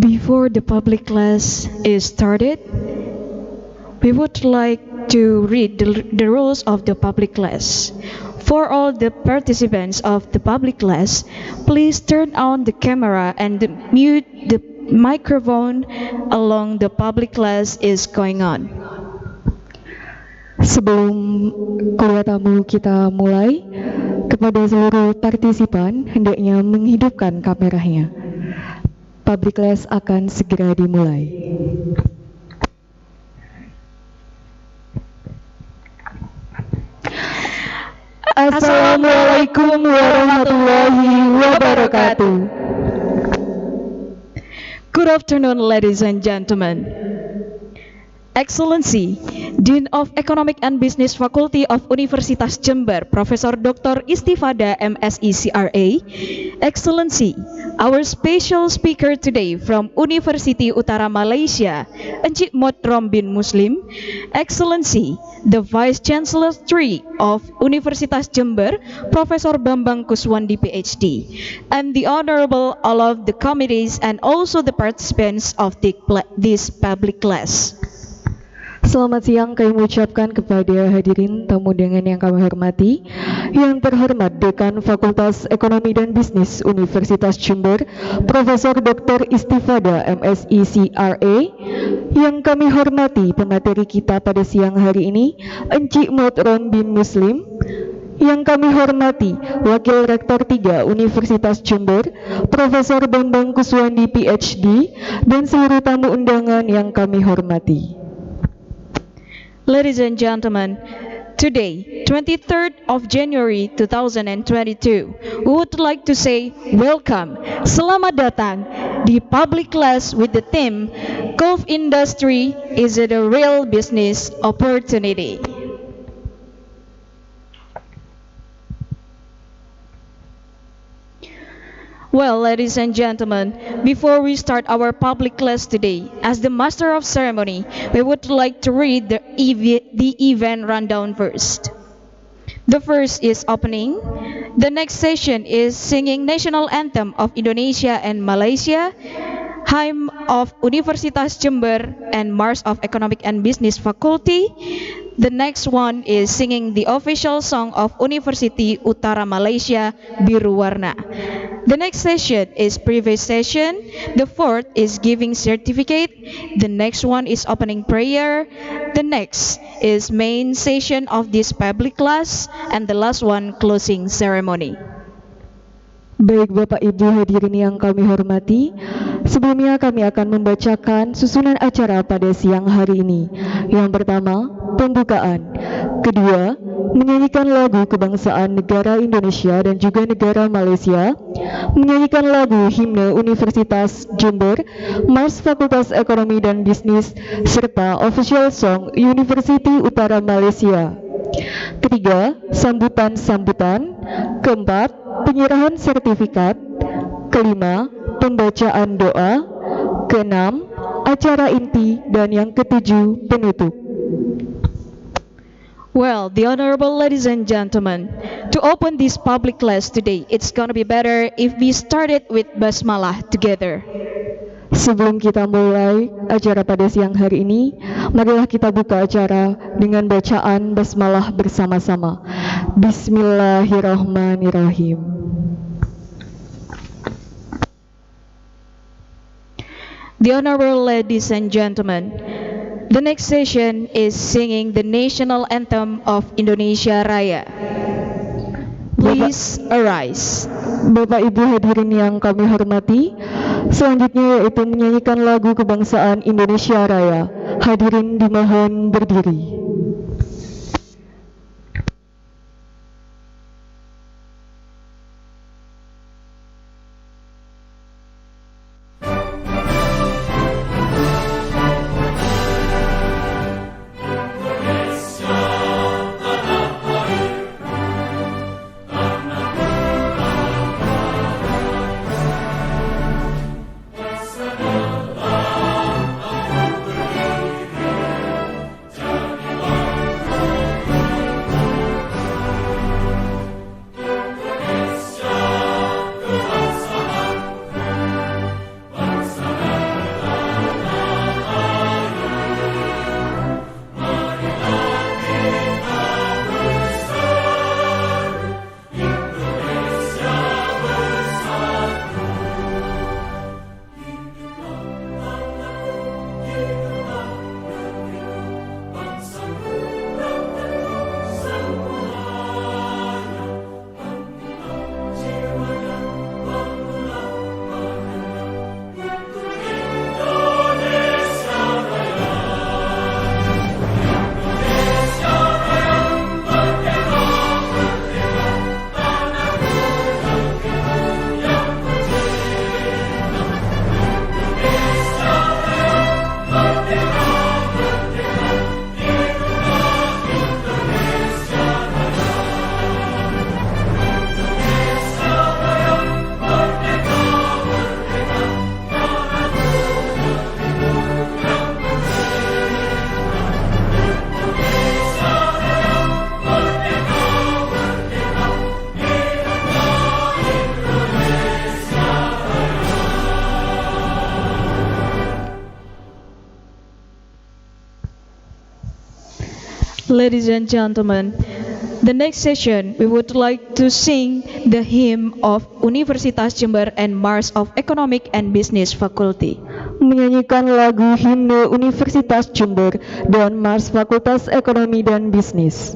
Before the public class is started, we would like to read the rules of the public class. For all the participants of the public class, please turn on the camera and mute the microphone along the public class is going on. Sebelum kuliah tamu kita mulai, kepada seluruh partisipan hendaknya menghidupkan kameranya. Public class akan segera dimulai. Assalamualaikum warahmatullahi wabarakatuh. Good afternoon, ladies and gentlemen. Excellency, Dean of Economic and Business Faculty of Universitas Jember, Profesor Dr. Istifada MSc CRA. Excellency, our special speaker today from University Utara Malaysia, Encik Mod Rombin Muslim. Excellency, the Vice Chancellor III of Universitas Jember, Profesor Bambang Kuswandi PhD, and the Honorable all of the committees and also the participants of this public class. Selamat siang kami ucapkan kepada hadirin tamu undangan yang kami hormati. Yang terhormat Dekan Fakultas Ekonomi dan Bisnis Universitas Jember, Profesor Dr. Istifada MSc CRA. Yang kami hormati pemateri kita pada siang hari ini, Encik Mod Rombin Muslim. Yang kami hormati Wakil Rektor 3 Universitas Jember, Profesor Bambang Kuswandi PhD, dan seluruh tamu undangan yang kami hormati. Ladies and gentlemen, today, 23rd of January 2022, we would like to say welcome, selamat datang di public class with the theme Golf Industry is it a real business opportunity? Well, ladies and gentlemen, before we start our public class today, as the master of ceremony, we would like to read the event rundown first. The first is opening. The next session is singing national anthem of Indonesia and Malaysia, hymn of Universitas Jember, and March of Economic and Business Faculty. The next one is singing the official song of University Utara Malaysia, Biru Warna. The next session is previous session. The fourth is giving certificate. The next one is opening prayer. The next is main session of this public class. And the last one, closing ceremony. Baik Bapak Ibu hadirin yang kami hormati, sebelumnya kami akan membacakan susunan acara pada siang hari ini. Yang pertama, pembukaan. Kedua, menyanyikan lagu kebangsaan negara Indonesia dan juga negara Malaysia. Menyanyikan lagu himne Universitas Jember, Mars Fakultas Ekonomi dan Bisnis, serta official song University Utara Malaysia. Ketiga, sambutan-sambutan. Keempat, penyerahan sertifikat. Kelima, pembacaan doa. Keenam, acara inti. Dan yang ketujuh, penutup. Well, the honorable ladies and gentlemen, to open this public class today, it's gonna be better if we started with basmalah together. Sebelum kita mulai acara pada siang hari ini, marilah kita buka acara dengan bacaan basmalah bersama-sama. Bismillahirrahmanirrahim. The honorable ladies and gentlemen, the next session is singing the national anthem of Indonesia Raya. Please arise. Bapak Ibu hadirin yang kami hormati, selanjutnya yaitu menyanyikan lagu kebangsaan Indonesia Raya. Hadirin dimohon berdiri. ladies and gentlemen, the next session we would like to sing the hymn of Universitas Jember and March of Economic and Business Faculty. Menyanyikan lagu himne Universitas Jember dan Mars Fakultas Ekonomi dan Bisnis.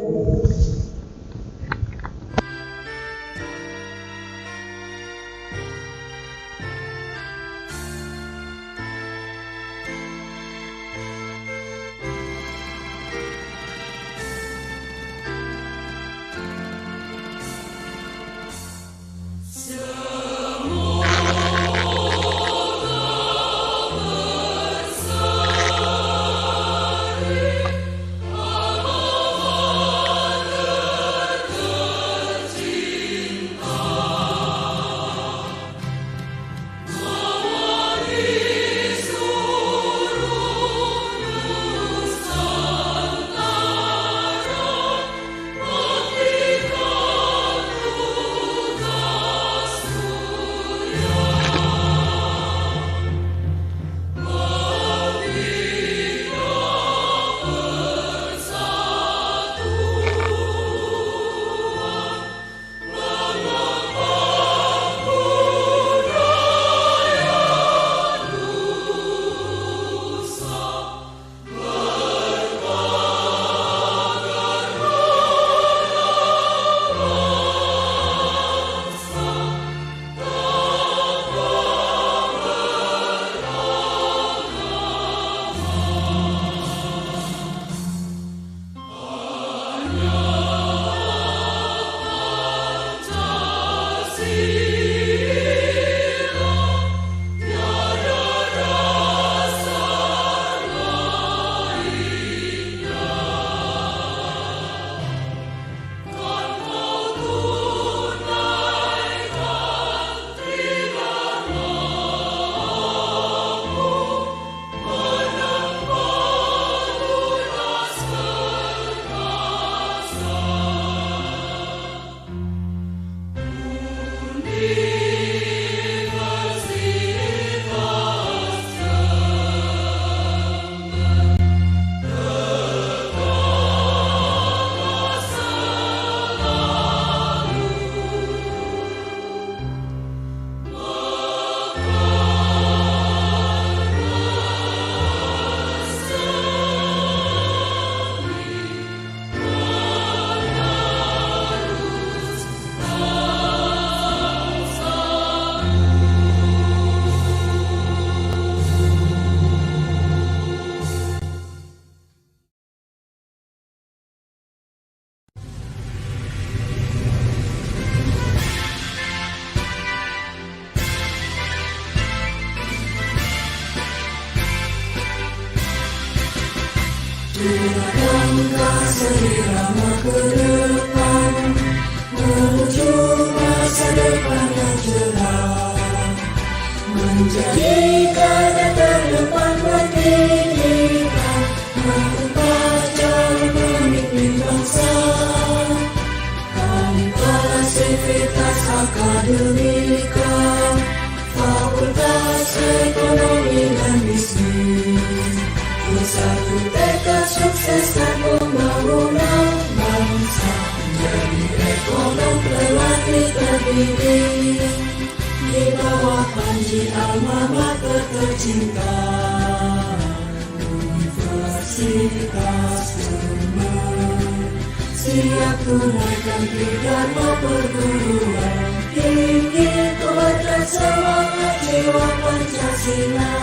Langkah seirama ke depan menuju masa depan yang cerah, menjadi garda terdepan pendidikan, mengubah cara pemimpin bangsa. Kami para sivitas akademika, Fakultas Ekonomi dan Bisnis, bersatu tekad sukseskan pembangunan bangsa, menjadi ekonom pelatih terbimbing di bawah panji alma mater tercinta Universitas Jember. Siap tunaikan pidato perguruan tinggi, kuatkan semangat jiwa Pancasila.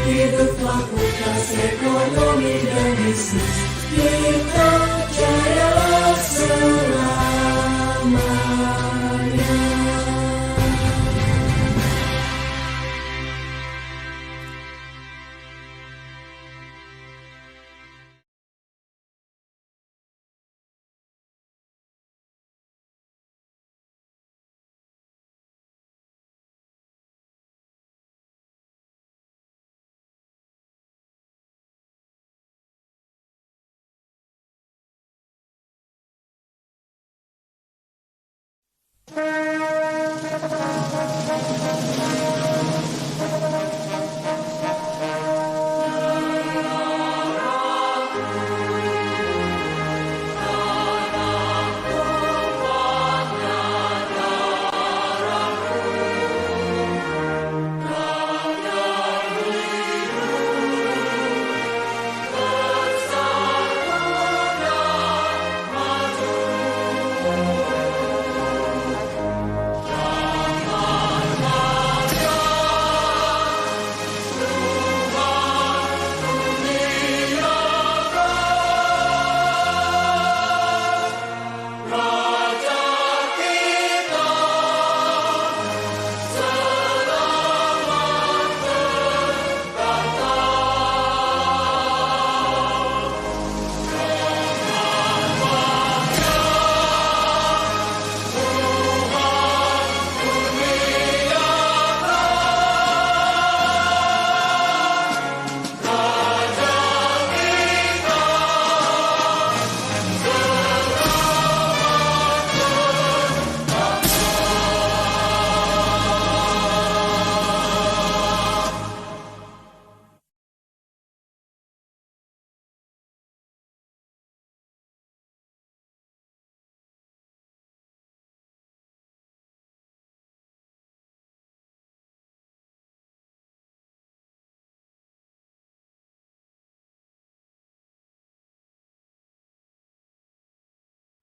Hidup Fakultas Ekonomi dan Bisnis, kita jaya selamanya.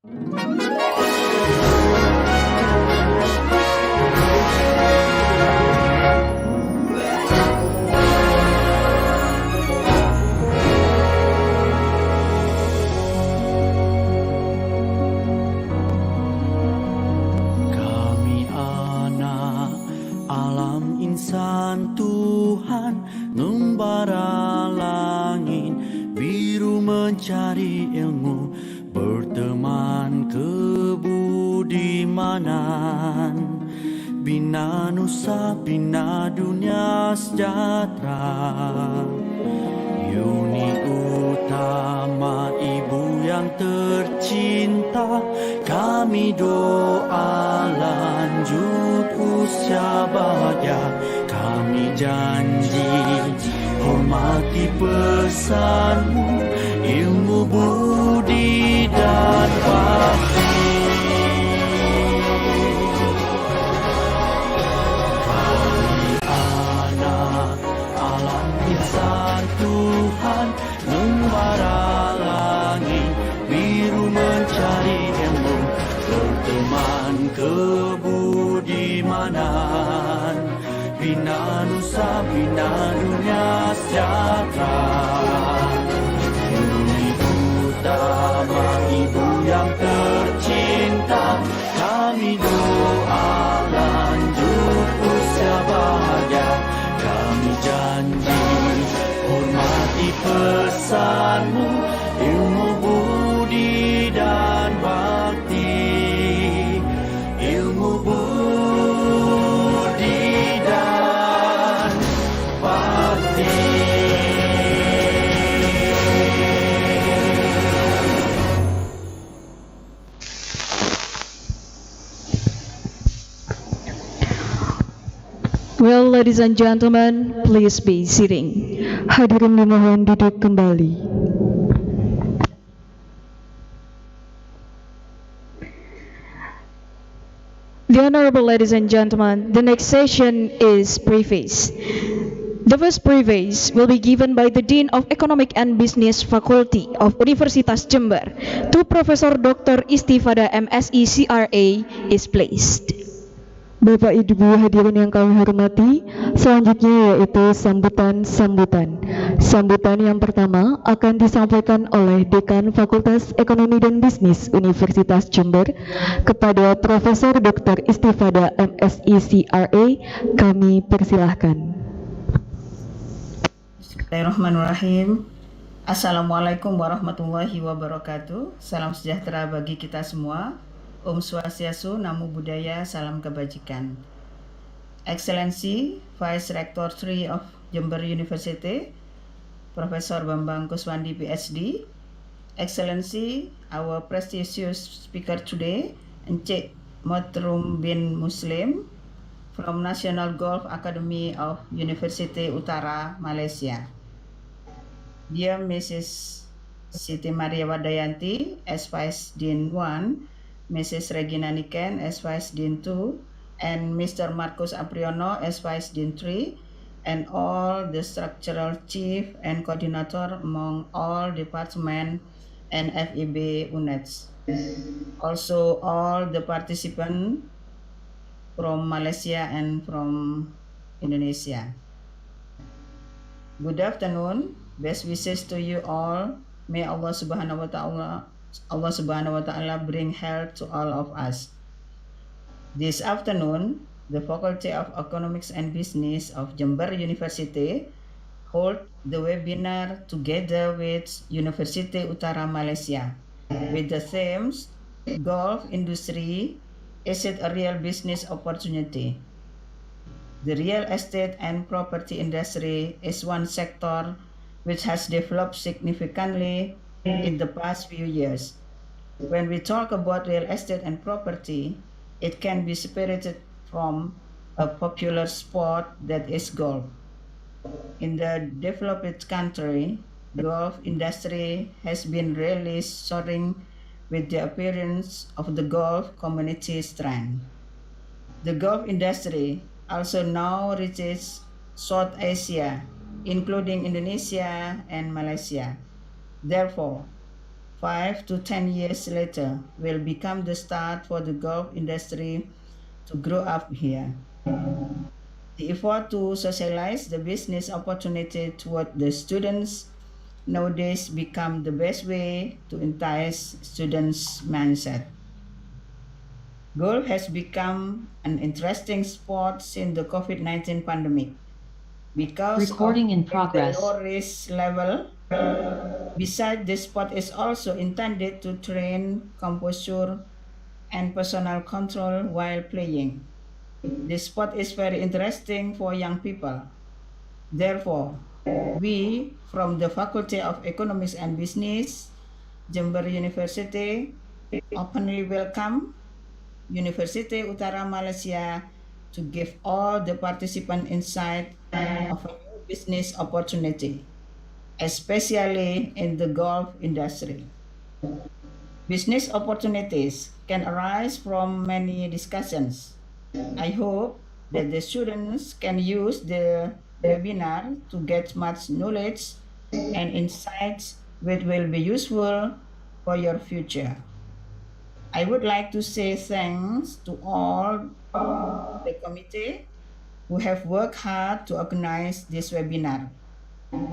Kami anak alam insan Tuhan, ngembara langit biru mencari ilmu, berteman kebudimanan, bina nusa bina dunia sejahtera. Uni utama ibu yang tercinta, kami doa lanjut usia bahagia. Kami janji hormati pesanmu, ilmu budi dan bakti. Kami anak alam insan Tuhan, ngembara langit biru mencari ilmu, berteman kebudimanan, bina nusa bina dunia sejahtera. Uni utama ibu yang tercinta, kami doa lanjut usia bahagia. Kami janji hormati pesanmu, ilmu budi dan bakti, ilmu budi dan bakti. Well, ladies and gentlemen, please be sitting. Hadirin dimohon duduk kembali. The honorable ladies and gentlemen, the next session is preface. The first preface will be given by the Dean of Economic and Business Faculty of Universitas Jember to Profesor Dr. Istifada MSc CRA is placed. Bapak Ibu hadirin yang kami hormati, selanjutnya yaitu sambutan-sambutan. Sambutan yang pertama akan disampaikan oleh Dekan Fakultas Ekonomi dan Bisnis Universitas Jember kepada Profesor Dr. Istifada MSi CRA. Kami persilahkan. Bismillahirrahmanirrahim. Assalamualaikum warahmatullahi wabarakatuh. Salam sejahtera bagi kita semua. Om Swastiastu, Namo Buddhaya, Salam Kebajikan. Excellency Vice Rector 3 of Jember University, Profesor Bambang Kuswandi PhD. Excellency, our prestigious speaker today, Encik Motrum bin Muslim from National Golf Academy of University Utara, Malaysia. Dear Mrs. Siti Maria Wadayanti, as Vice Dean 1, Mrs. Regina Niken as Vice Dean 2, and Mr. Marcus Apriono as Vice Dean 3, and all the structural chief and coordinator among all department and FEB units. Also all the participants from Malaysia and from Indonesia. Good afternoon. Best wishes to you all. May Allah Subhanahu wa Ta'ala bring health to all of us. This afternoon, the Faculty of Economics and Business of Jember University hold the webinar together with University Utara Malaysia with the themes Golf Industry, is it a real business opportunity? The real estate and property industry is one sector which has developed significantly in the past few years. When we talk about real estate and property, it can be separated from a popular sport that is golf. In the developed country, golf industry has been really soaring with the appearance of the golf community strand. The golf industry also now reaches South Asia, including Indonesia and Malaysia. Therefore, 5 to 10 years later will become the start for the golf industry to grow up here. The effort to socialize the business opportunity toward the students nowadays become the best way to entice students' mindset. Golf has become an interesting sport since the COVID-19 pandemic. Because Recording in of progress. the low risk level, besides this sport is also intended to train composure and personal control while playing. This sport is very interesting for young people. Therefore, we from the Faculty of Economics and Business, Jember University, openly welcome University Utara Malaysia to give all the participants insight of a new business opportunity, especially in the golf industry. Business opportunities can arise from many discussions. I hope that the students can use the webinar to get much knowledge and insights which will be useful for your future. I would like to say thanks to all the committee who have worked hard to organize this webinar.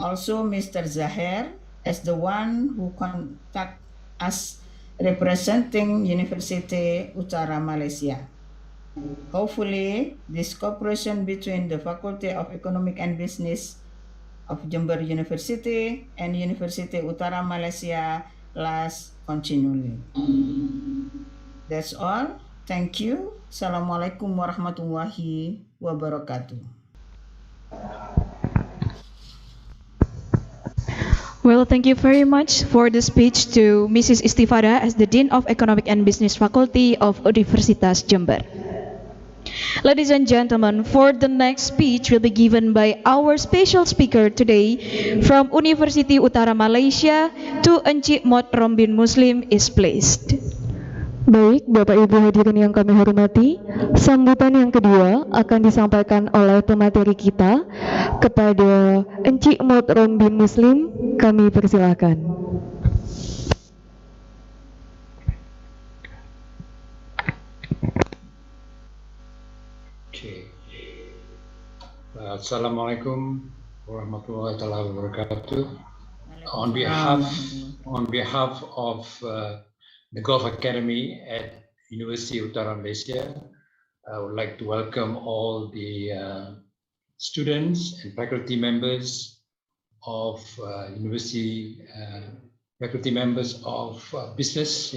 Also, Mr. Zahir as the one who contact us representing University Utara Malaysia. Hopefully, this cooperation between the Faculty of Economic and Business of Jember University and University Utara Malaysia lasts continually. That's all. Thank you. Assalamualaikum warahmatullahi wabarakatuh. Well, thank you very much for the speech to Mrs. Istifada as the Dean of Economic and Business Faculty of Universitas Jember. Ladies and gentlemen, for the next speech will be given by our special speaker today from University Utara Malaysia to Encik Mod Rombin Muslim is placed. Baik, Bapak Ibu hadirin yang kami hormati, sambutan yang kedua akan disampaikan oleh pemateri kita kepada Encik Mod Rombin Muslim. Kami persilakan. Okay. Assalamualaikum warahmatullahi wabarakatuh. On behalf of the Golf Academy at University Utara Malaysia, I would like to welcome all the students and faculty members of university, faculty members of business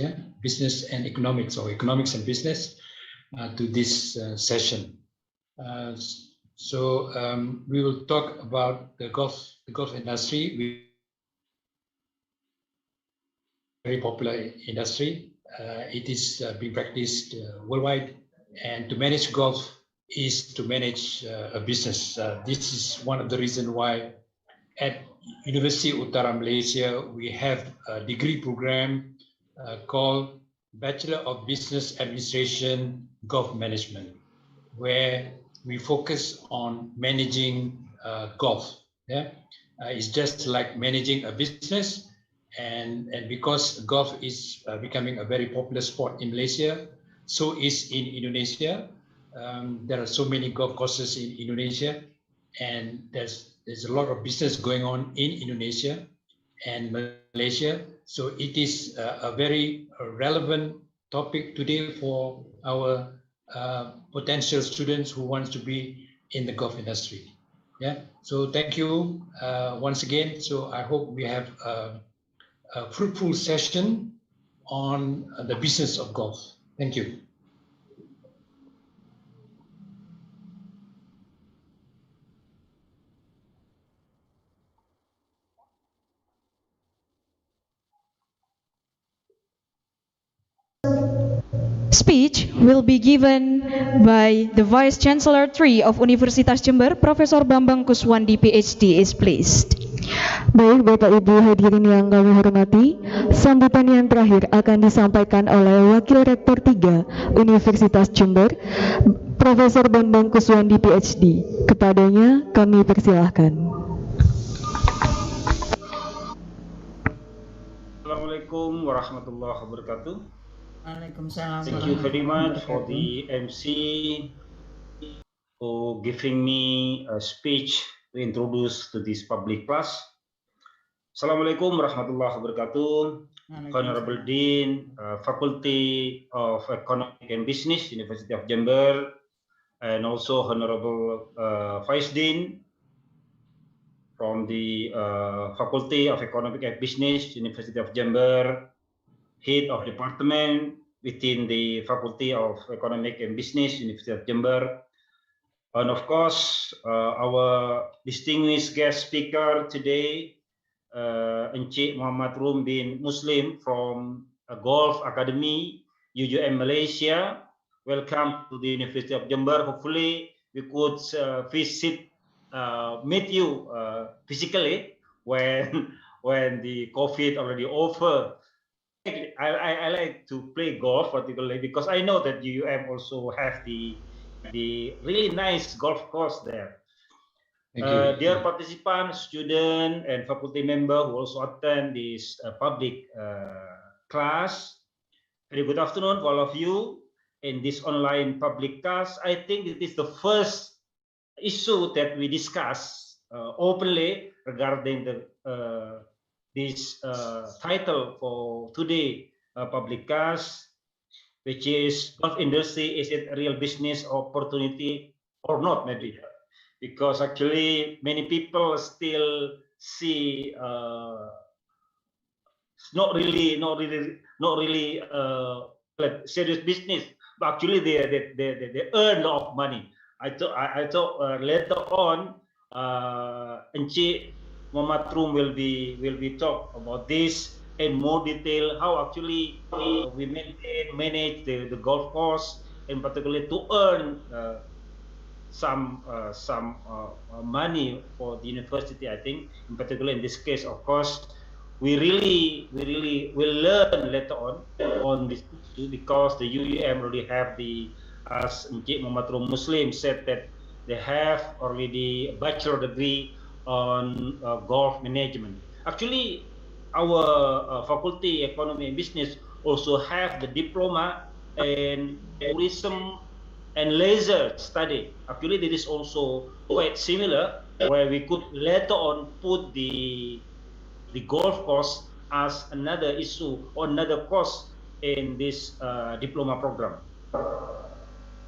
and economics, or economics and business, to this session. So we will talk about the golf industry. Very popular industry. It is being practiced worldwide, and to manage golf is to manage a business. This is one of the reasons why at University Utara Malaysia we have a degree program called Bachelor of Business Administration Golf Management, where we focus on managing golf. It's just like managing a business. And because golf is becoming a very popular sport in Malaysia, so is in Indonesia. There are so many golf courses in Indonesia, and there's a lot of business going on in Indonesia and Malaysia. So it is a very relevant topic today for our potential students who want to be in the golf industry. So thank you once again. So I hope we have a fruitful session on the business of golf. Thank you. Speech will be given by the Vice Chancellor 3 of Universitas Jember, Profesor Bambang Kuswandi, PhD, is pleased. Baik, Bapak Ibu hadirin yang kami hormati, sambutan yang terakhir akan disampaikan oleh Wakil Rektor 3 Universitas Jember, Profesor Bambang Kuswandi, PhD. Kepadanya kami persilahkan. Assalamualaikum Assalamualaikum warahmatullahi wabarakatuh. Waalaikumsalam Thank you very warahmatullahi much for wabarakatuh. the MC for giving me a speech to introduce to this public class. Assalamualaikum warahmatullahi wabarakatuh. Honorable Waalaikumsalam. Dean, Faculty of Economic and Business, University of Jember, and also Honorable Vice Dean from the Faculty of Economic and Business, University of Jember, Head of Department within the Faculty of Economic and Business, University of Jember, and of course, our distinguished guest speaker today, Encik Muhammad Rum bin Muslim from Golf Academy, UUM Malaysia. Welcome to the University of Jember. Hopefully, we could meet you physically when the COVID already over. I like to play golf particularly because I know that UUM also have the really nice golf course there. Thank you. Dear participants, student, and faculty member who also attend this public class, very good afternoon to all of you in this online public class. I think it is the first issue that we discuss openly regarding this title for today public class, which is golf industry, is it a real business opportunity or not, maybe? Because actually many people still see not really serious business, but actually they earn a lot of money. I thought later on Encik Muhammad Rum will be talk about this in more detail, how actually we manage the golf course, and particularly to earn some money for the university. I think in particular in this case, of course, we really will learn later on this issue, because the UUM already have as Encik Muhammad Rum Muslim said, that they have already a bachelor degree on golf management. Actually, our faculty economy and business also have the diploma in tourism and leisure study. Actually, this is also quite similar, where we could later on put the golf course as another issue or another course in this diploma program.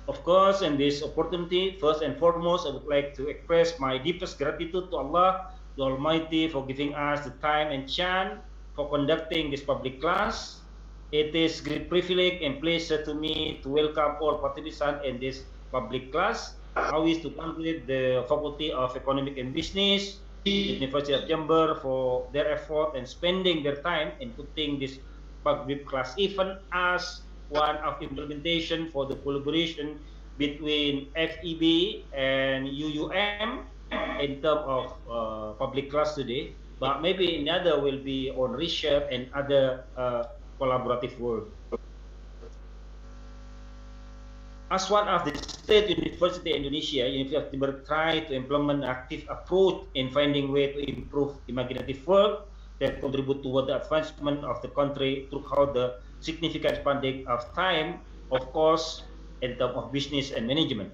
Of course, in this opportunity, first and foremost, I would like to express my deepest gratitude to Allah, the Almighty, for giving us the time and chance for conducting this public class. It is great privilege and pleasure to me to welcome all participants in this public class. I wish to congratulate the Faculty of Economic and Business, University of Jember, for their effort and spending their time in putting this public class, even as one of implementation for the collaboration between FEB and UUM in terms of public class today, but maybe another will be on research and other collaborative work. As one of the state university in Indonesia, University of Jember try to implement an active approach in finding way to improve imaginative work that contribute toward the advancement of the country throughout the significant span of time, of course, in terms of business and management.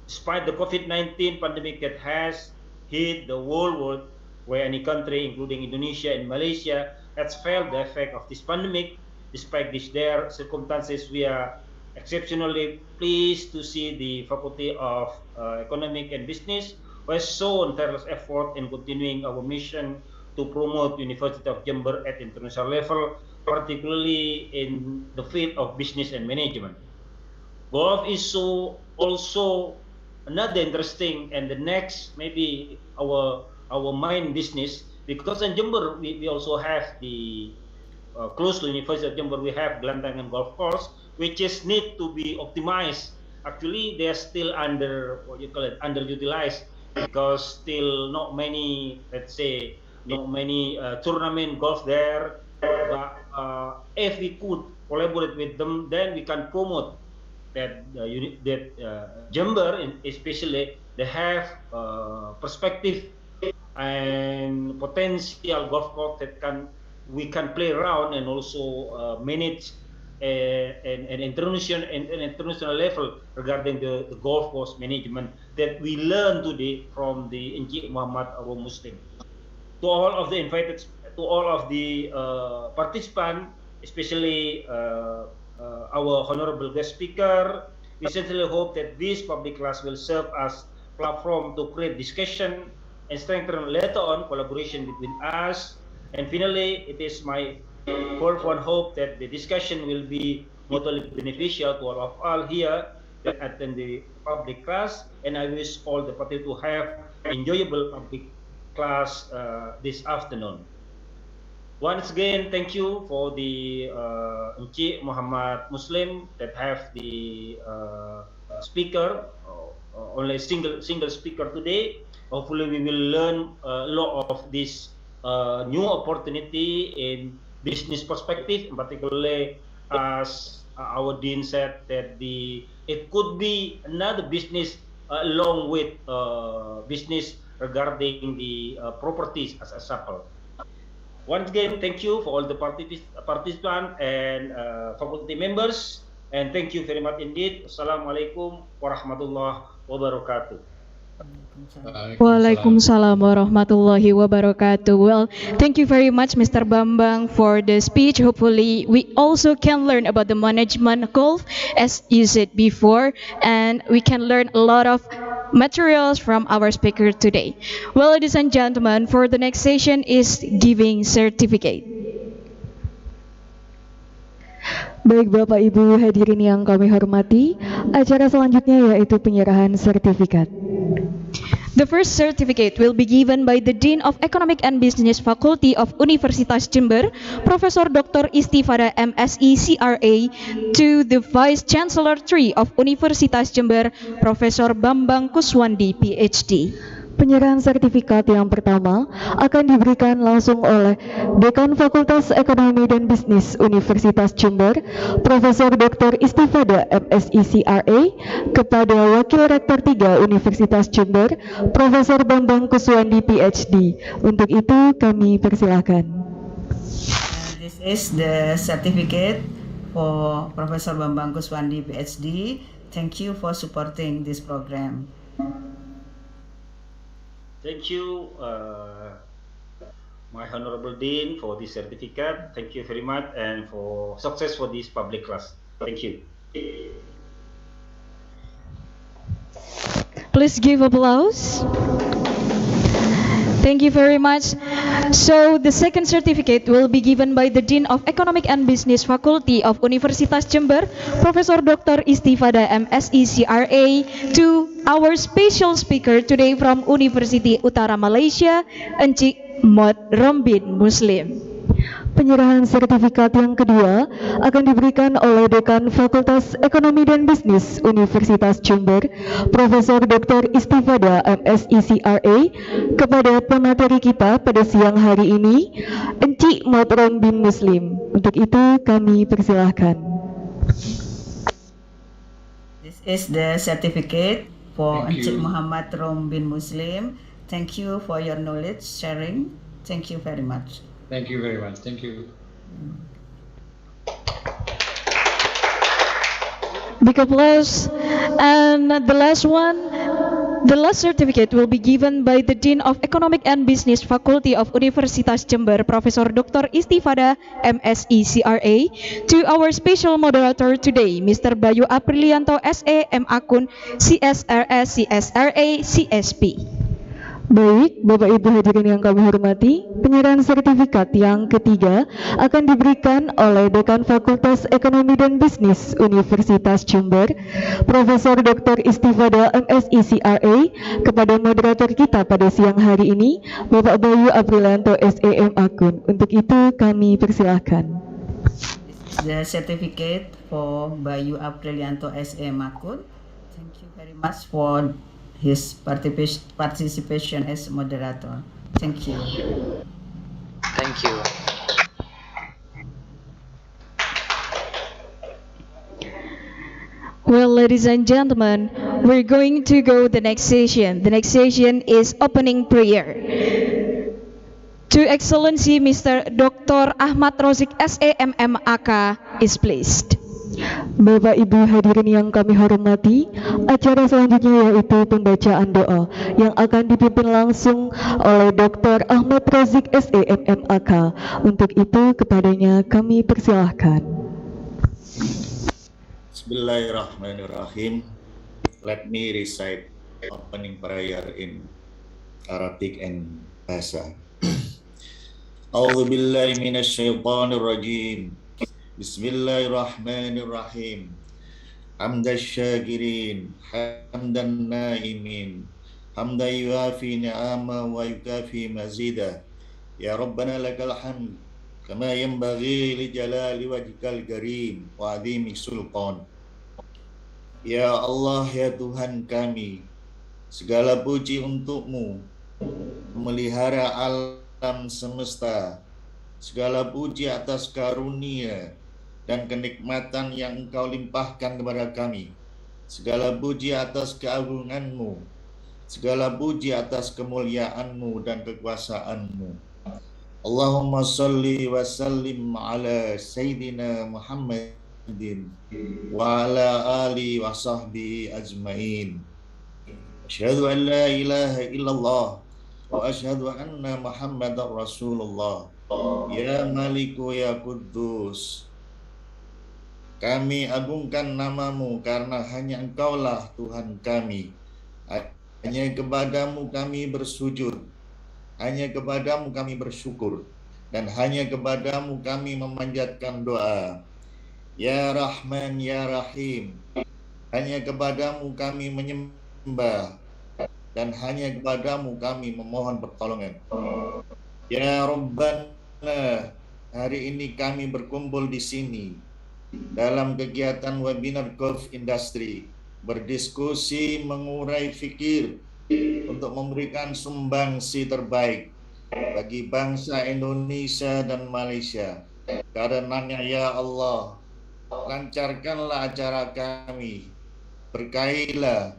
Despite the COVID-19 pandemic that has hit the whole world, where any country, including Indonesia and Malaysia, has felt the effect of this pandemic, despite their circumstances, we are exceptionally pleased to see the Faculty of Economic and Business who has shown tireless effort in continuing our mission to promote University of Jember at international level, particularly in the field of business and management. Golf is also another interesting, and the next maybe our main business, because in Jember we also have the close to University of Jember, we have Gelantangan Golf Course, which is need to be optimized. Actually, they are still underutilized, because still not many, let's say, not many tournament golf there. But if we could collaborate with them, then we can promote that Jember, especially, they have perspective and potential golf course that can we can play around and also manage an international level regarding the golf course management that we learn today from the Encik Muhammad Abu Muslim. To all of the invited, to all of the participants, especially our honorable guest speaker, we sincerely hope that this public class will serve as platform to create discussion and strengthen later on collaboration between us. And finally, it is my fervent hope that the discussion will be mutually beneficial to all here that attend the public class. And I wish all the parties to have enjoyable public class this afternoon. Once again, thank you for the Encik Muhammad Muslim that have the speaker, only single speaker today. Hopefully, we will learn a lot of this new opportunity in business perspective, particularly as our dean said that it could be another business along with business regarding the properties as a example. Once again, thank you for all the participants and faculty members, and thank you very much indeed. Assalamualaikum warahmatullahi wabarakatuh. Waalaikumsalam warahmatullahi wabarakatuh. Well, thank you very much, Mr. Bambang, for the speech. Hopefully, we also can learn about the management golf, as you said before, and we can learn a lot of materials from our speaker today. Well, ladies and gentlemen, for the next session is giving certificate. Baik Bapak Ibu hadirin yang kami hormati, acara selanjutnya yaitu penyerahan sertifikat. The first certificate will be given by the Dean of Economic and Business Faculty of Universitas Jember, Profesor Dr. Istifada MSI CRA, to the Vice Chancellor 3 of Universitas Jember, Profesor Bambang Kuswandi PhD. Penyerahan sertifikat yang pertama akan diberikan langsung oleh Dekan Fakultas Ekonomi dan Bisnis Universitas Jember, Profesor Dr. Istifada MSI CRA, kepada Wakil Rektor 3 Universitas Jember, Profesor Bambang Kuswandi PhD. Untuk itu kami persilakan. This is the certificate for Professor Bambang Kuswandi PhD. Thank you for supporting this program. Thank you, my Honorable Dean, for this certificate. Thank you very much and for success for this public class. Thank you. Please give applause. Thank you very much. So the second certificate will be given by the Dean of Economic and Business Faculty of Universitas Jember, Profesor Dr. Istifada MSI CRA, to our special speaker today from University Utara Malaysia, Encik Mod Rombin Muslim. Penyerahan sertifikat yang kedua akan diberikan oleh Dekan Fakultas Ekonomi dan Bisnis Universitas Jember, Profesor Dr. Istifada MSI CRA, kepada pemateri kita pada siang hari ini, Encik Mod Rombin Muslim. Untuk itu kami persilahkan. This is the certificate for Encik Muhammad Rombin Muslim. Thank you for your knowledge sharing. Thank you very much. Thank you very much. Thank you. Big applause. And the last one, the last certificate will be given by the Dean of Economic and Business Faculty of Universitas Jember, Profesor Dr. Istifada MSI CRA, to our special moderator today, Mr. Bayu Aprilianto SE M Akun CSRS CSRA CSP. Baik, Bapak Ibu hadirin yang kami hormati, penyerahan sertifikat yang ketiga akan diberikan oleh Dekan Fakultas Ekonomi dan Bisnis Universitas Jember, Profesor Dr. Istifada MSI CRA, kepada moderator kita pada siang hari ini, Bapak Bayu Aprilianto SEM Akun. Untuk itu kami persilahkan. The certificate for Bayu Aprilianto SEM Akun. Thank you very much for his participation as moderator. Thank you. Thank you. Well, ladies and gentlemen, we're going to go the next session. The next session is opening prayer. To Excellency Mr. Dr. Ahmad Rozik SEMMAK is placed. Bapak Ibu hadirin yang kami hormati, acara selanjutnya yaitu pembacaan doa yang akan dipimpin langsung oleh Dr. Ahmad Rozik SEMMAK. Untuk itu kepadanya kami persilahkan. Bismillahirrahmanirrahim. Let me recite opening prayer in Arabic and Bahasa. A'udzu billahi minasyaitonir rajim. Bismillahirrahmanirrahim. Hamdan syakirin, hamdan naimin, hamdan yuafi ni'ama wa yukafi mazida. Ya Rabbana lakal hamd kama yanbaghi li jalali wajhikal karim wa azimi sultan. Ya Allah, ya Tuhan kami, segala puji untukmu, memelihara alam semesta. Segala puji atas karunia dan kenikmatan yang Engkau limpahkan kepada kami. Segala puji atas keagungan-Mu. Segala puji atas kemuliaan-Mu dan kekuasaan-Mu. Allahumma salli wa sallim ala Sayyidina Muhammadin wa ala ali wa sahbihi ajmain. Asyhadu an la ilaha illallah wa asyhadu anna Muhammadar Rasulullah. Ya Maliku ya Kudus, kami agungkan namamu karena hanya Engkaulah Tuhan kami. Hanya kepadamu kami bersujud, hanya kepadamu kami bersyukur, dan hanya kepadamu kami memanjatkan doa. Ya Rahman ya Rahim, hanya kepadamu kami menyembah, dan hanya kepadamu kami memohon pertolongan. Ya Rabbana, hari ini kami berkumpul di sini dalam kegiatan webinar golf industry, berdiskusi mengurai fikir untuk memberikan sumbangsi terbaik bagi bangsa Indonesia dan Malaysia. Karenanya ya Allah, lancarkanlah acara kami, berkailah,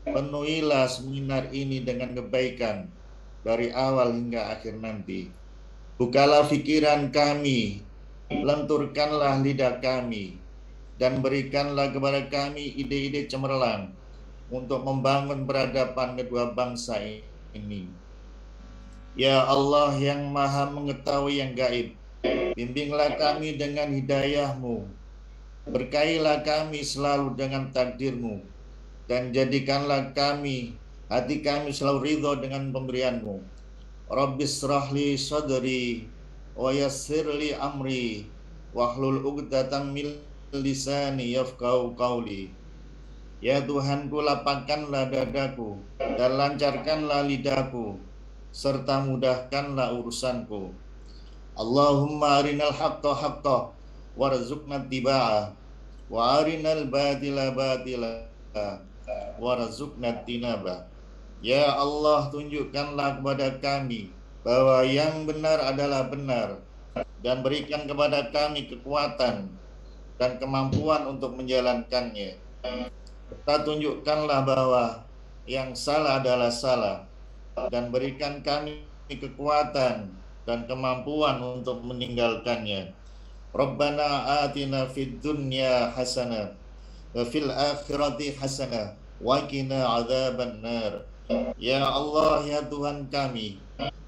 penuhilah seminar ini dengan kebaikan dari awal hingga akhir nanti. Bukalah pikiran kami, lenturkanlah lidah kami, dan berikanlah kepada kami ide-ide cemerlang untuk membangun peradaban kedua bangsa ini. Ya Allah yang maha mengetahui yang gaib, bimbinglah kami dengan hidayah-Mu, berkailah kami selalu dengan takdir-Mu, dan jadikanlah hati kami selalu ridho dengan pemberian-Mu. Rabbis shrahli sadri wa yassirli amri wahlul 'uqdatam min lisani yafqahu qawli. Ya Tuhanku, lapangkanlah dadaku dan lancarkanlah lidahku, serta mudahkanlah urusanku. Allahumma arinal haqqa haqqa warzuqna tiba'ah wa arinal batila batila warzuqna tinabah. Ya Allah, tunjukkanlah kepada kami bahwa yang benar adalah benar, dan berikan kepada kami kekuatan dan kemampuan untuk menjalankannya. Serta tunjukkanlah bahwa yang salah adalah salah, dan berikan kami kekuatan dan kemampuan untuk meninggalkannya. Rabbana atina fid dunya hasanah wa fil akhirati hasanah wa qina adzabannar. Ya Allah, ya Tuhan kami,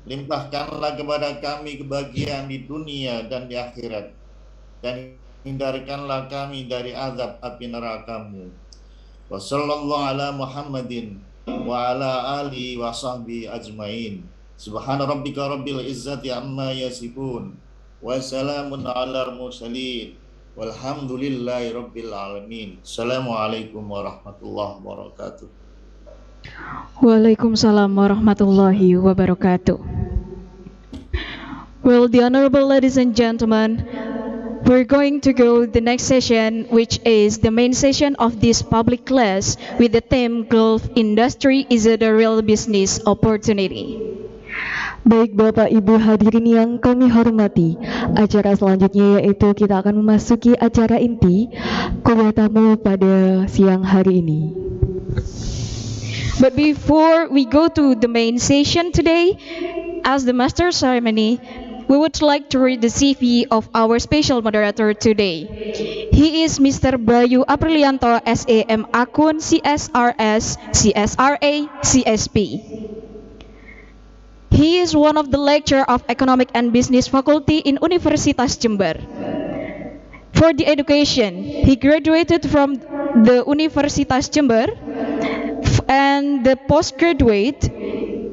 limpahkanlah kepada kami kebahagiaan di dunia dan di akhirat, dan hindarkanlah kami dari azab api neraka-Mu. Wa sallallahu ala Muhammadin wa ala alihi wa sahbihi ajmain. Subhana rabbika rabbil izzati amma yasifun, wa salamun ala mursalin, walhamdulillahi rabbil alamin. Assalamualaikum warahmatullahi wabarakatuh. Waalaikumsalam warahmatullahi wabarakatuh. Well, the honorable ladies and gentlemen, we're going to go the next session, which is the main session of this public class with the theme Golf Industry is it a real business opportunity? Baik Bapak Ibu hadirin yang kami hormati, acara selanjutnya yaitu kita akan memasuki acara inti kuliah tamu pada siang hari ini. But before we go to the main session today, as the master ceremony, we would like to read the CV of our special moderator today. He is Mr. Bayu Aprilianto, SAM Akun CSRS, CSRA, CSP. He is one of the lecturer of Economic and Business Faculty in Universitas Jember. For the education, he graduated from the Universitas Jember, and the postgraduate,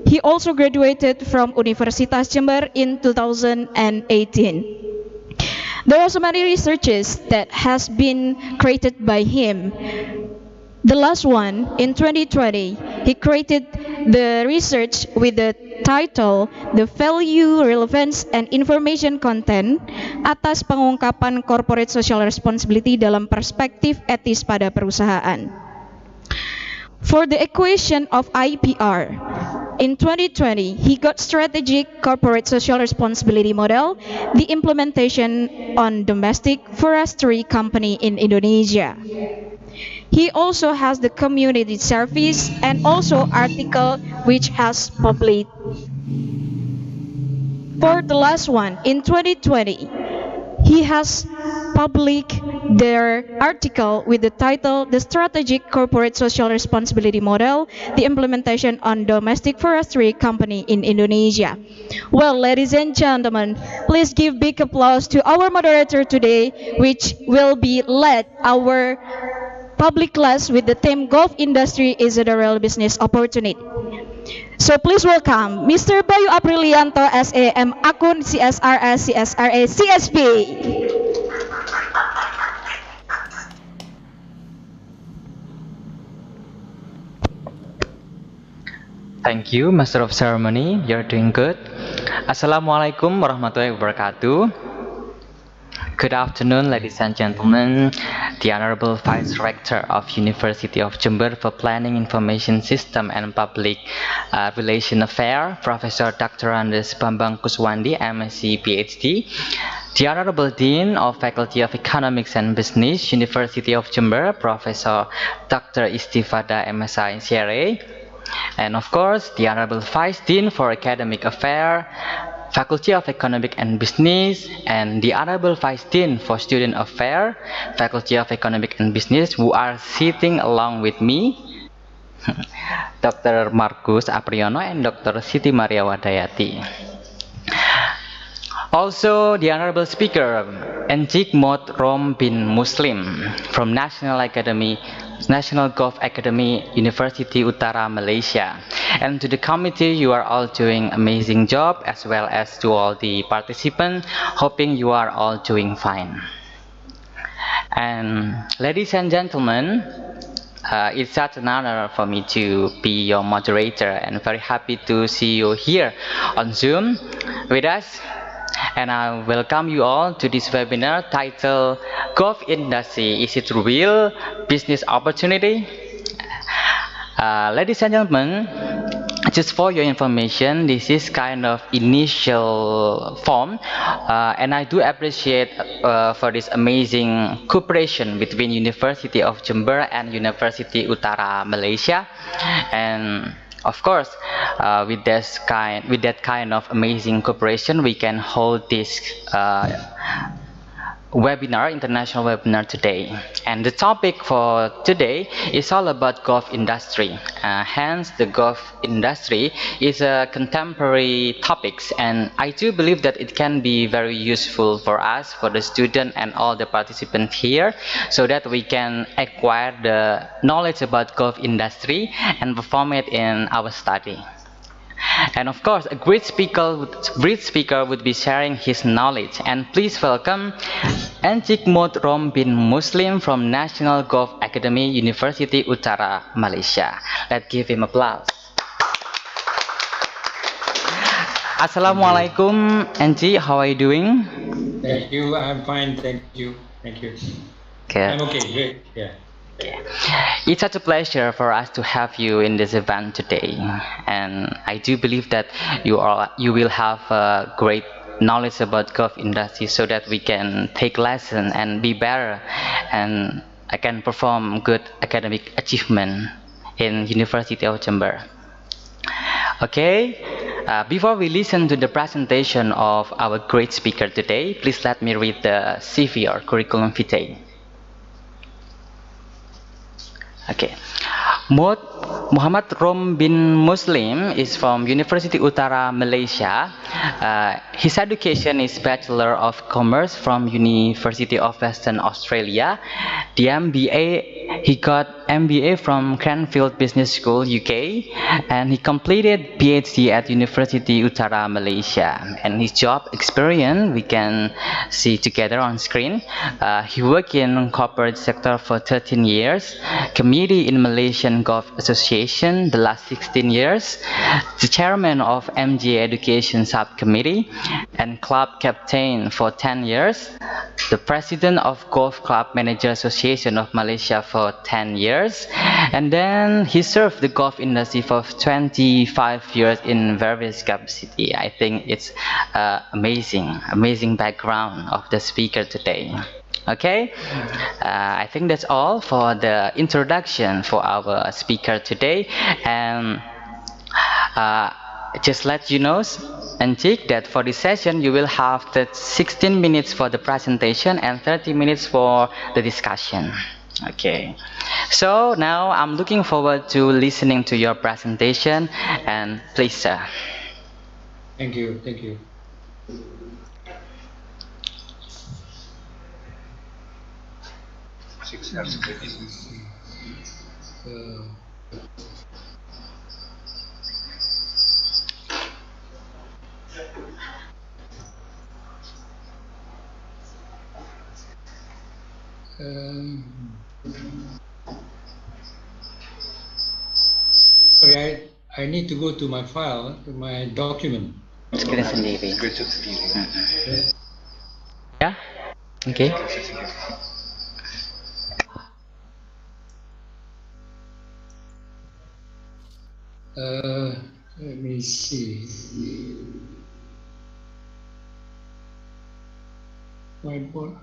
he also graduated from Universitas Jember in 2018. There are so many researches that has been created by him. The last one, in 2020, he created the research with the title The Value, Relevance, and Information Content atas pengungkapan corporate social responsibility dalam perspektif etis pada perusahaan. For the equation of IPR, in 2020, he got strategic corporate social responsibility model, the implementation on domestic forestry company in Indonesia. He also has the community service and also article which has published. For the last one, in 2020, he has published their article with the title The Strategic Corporate Social Responsibility Model, the Implementation on Domestic Forestry Company in Indonesia. Well, ladies and gentlemen, please give big applause to our moderator today, which will be led our public class with the theme Golf Industry is a Real Business Opportunity. So please welcome Mr. Bayu Aprilianto, SAM Akun CSRS, CSRA, CSP. Thank you, Master of Ceremony. You're doing good. Assalamualaikum warahmatullahi wabarakatuh. Good afternoon, ladies and gentlemen. The Honorable Vice Rector of University of Jember for Planning, Information System and Public Relation Affair, Professor Dr. Andes Bambang Kuswandi, MSc, PhD. The Honorable Dean of Faculty of Economics and Business, University of Jember, Professor Dr. Istifada, MSi, CRA. And of course, the Honorable Vice Dean for Academic Affairs, Faculty of Economic and Business, and the Honorable Vice Dean for Student Affairs, Faculty of Economic and Business, who are sitting along with me, Dr. Markus Apriyono and Dr. Siti Maria Wadayati. Also, the Honorable Speaker, Encik Mod Rom bin Muslim from National Golf Academy, University Utara, Malaysia. And to the committee, you are all doing amazing job, as well as to all the participants, hoping you are all doing fine. And ladies and gentlemen, it's such an honor for me to be your moderator, and very happy to see you here on Zoom with us. And I welcome you all to this webinar titled Golf Industry, Is It Real Business Opportunity? Ladies and gentlemen, just for your information, this is kind of initial form, and I do appreciate for this amazing cooperation between University of Jember and University Utara, Malaysia. And of course, with that kind of amazing cooperation, we can hold this webinar, international webinar today. And the topic for today is all about golf industry. Hence, the golf industry is a contemporary topics, and I do believe that it can be very useful for us, for the student and all the participants here, so that we can acquire the knowledge about golf industry and perform it in our study. And of course, a great speaker would be sharing his knowledge. And please welcome Encik Mod Rom bin Muslim from National Golf Academy, University Utara, Malaysia. Let's give him applause. Assalamualaikum, Encik. How are you doing? Thank you. I'm fine. Thank you. Thank you. Okay. I'm okay. Great. Yeah. It's such a pleasure for us to have you in this event today, and I do believe that you will have a great knowledge about golf industry, so that we can take lesson and be better, and I can perform good academic achievement in University of Jember. Okay, Before we listen to the presentation of our great speaker today, please let me read the CV or curriculum vitae. Okay. Muhammad Rom bin Muslim is from University Utara, Malaysia. His education is Bachelor of Commerce from University of Western Australia. The MBA, he got MBA from Cranfield Business School, UK, and he completed PhD at University Utara, Malaysia. And his job experience we can see together on screen. He worked in corporate sector for 13 years, committee in Malaysian Golf Association the last 16 years, the chairman of MGA Education Subcommittee, and club captain for 10 years, the president of Golf Club Manager Association of Malaysia for 10 years, and then he served the golf industry for 25 years in various capacity. I think it's amazing background of the speaker today. Okay, I think that's all for the introduction for our speaker today, and just let you know, Antique, that for this session you will have the 16 minutes for the presentation and 30 minutes for the discussion. Okay, so now I'm looking forward to listening to your presentation, and please, sir. Thank you. Thank you. Sorry, I need to go to my file, to my document. Screen sendiri. Ya, oke. Let me see. My board.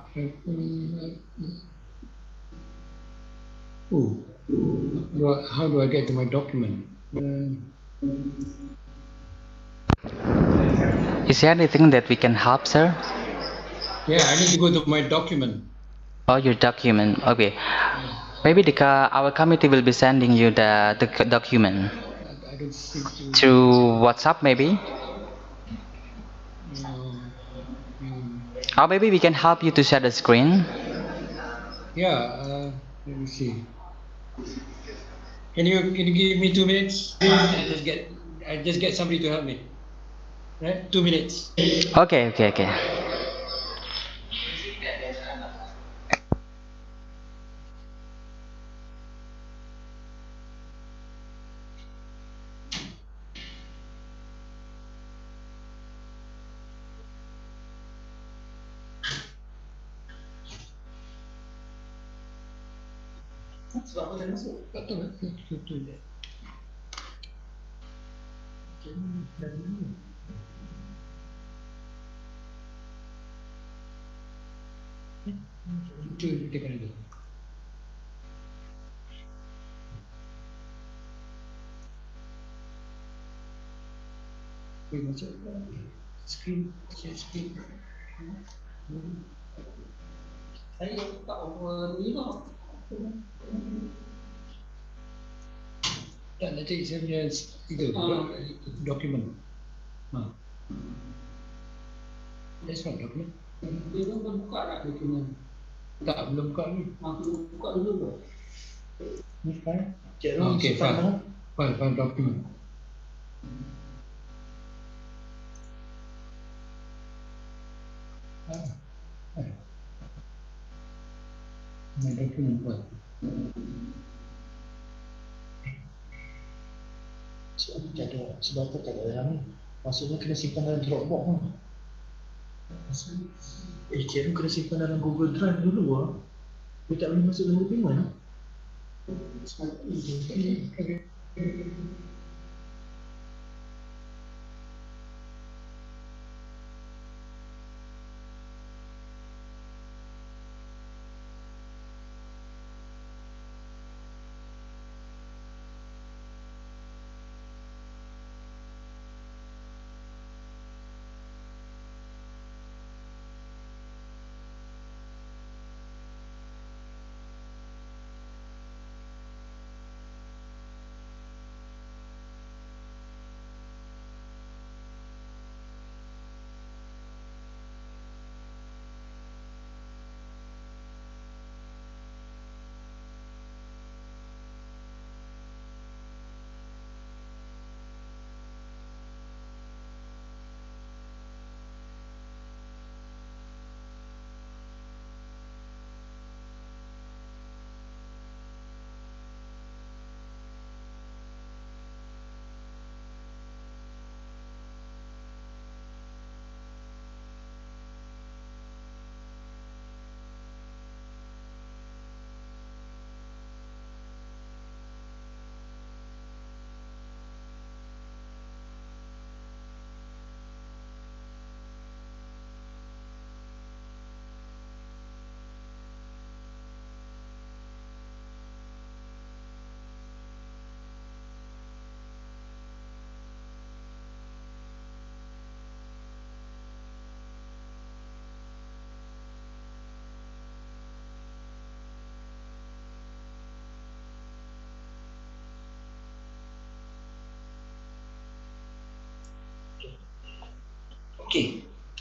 Oh, how do I get to my document? Is there anything that we can help, sir? Yeah, I need to go to my document. Oh, your document. Okay. Maybe our committee will be sending you the document. I don't see through WhatsApp, maybe. Or maybe we can help you to share the screen. Yeah. Let me see. Can you give me 2 minutes? I just get somebody to help me. Right? 2 minutes. Okay. Screen. Tak, nanti saya punya itu dokumen. That's not document. Belum buka tak dokumen? Tak, belum buka ni. Buka dulu. Ni file. Okay, file document. My document file. Sebab tak ada yang ni. Maksudnya kena simpan dalam Dropbox kan? Kira kena simpan dalam Google Drive dulu lah. Dia tak boleh masuk dalam dokumen. Okay.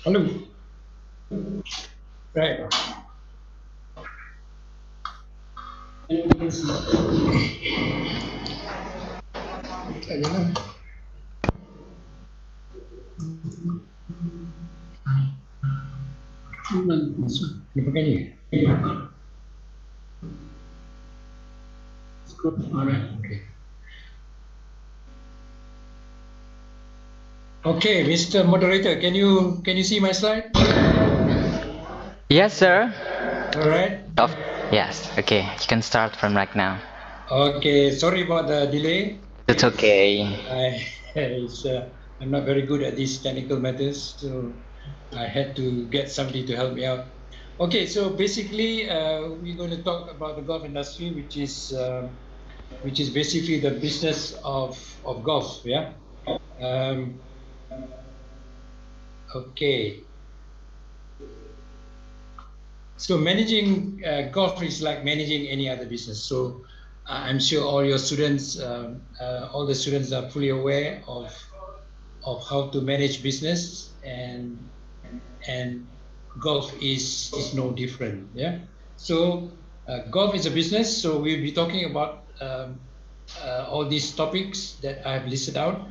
Hello. Right. Ni pakai ni. Alright. Okay. Okay, Mr. Moderator, can you see my slide? Yes, sir. All right. Yes. Okay. You can start from right now. Okay. Sorry about the delay. It's okay. I'm not very good at these technical matters, so I had to get somebody to help me out. Okay, so basically, we're going to talk about the golf industry, which is basically the business of golf. Yeah. Okay. So managing golf is like managing any other business. So I'm sure all your students, all the students are fully aware of how to manage business, and golf is no different. Yeah. So golf is a business. So we'll be talking about all these topics that I've listed out.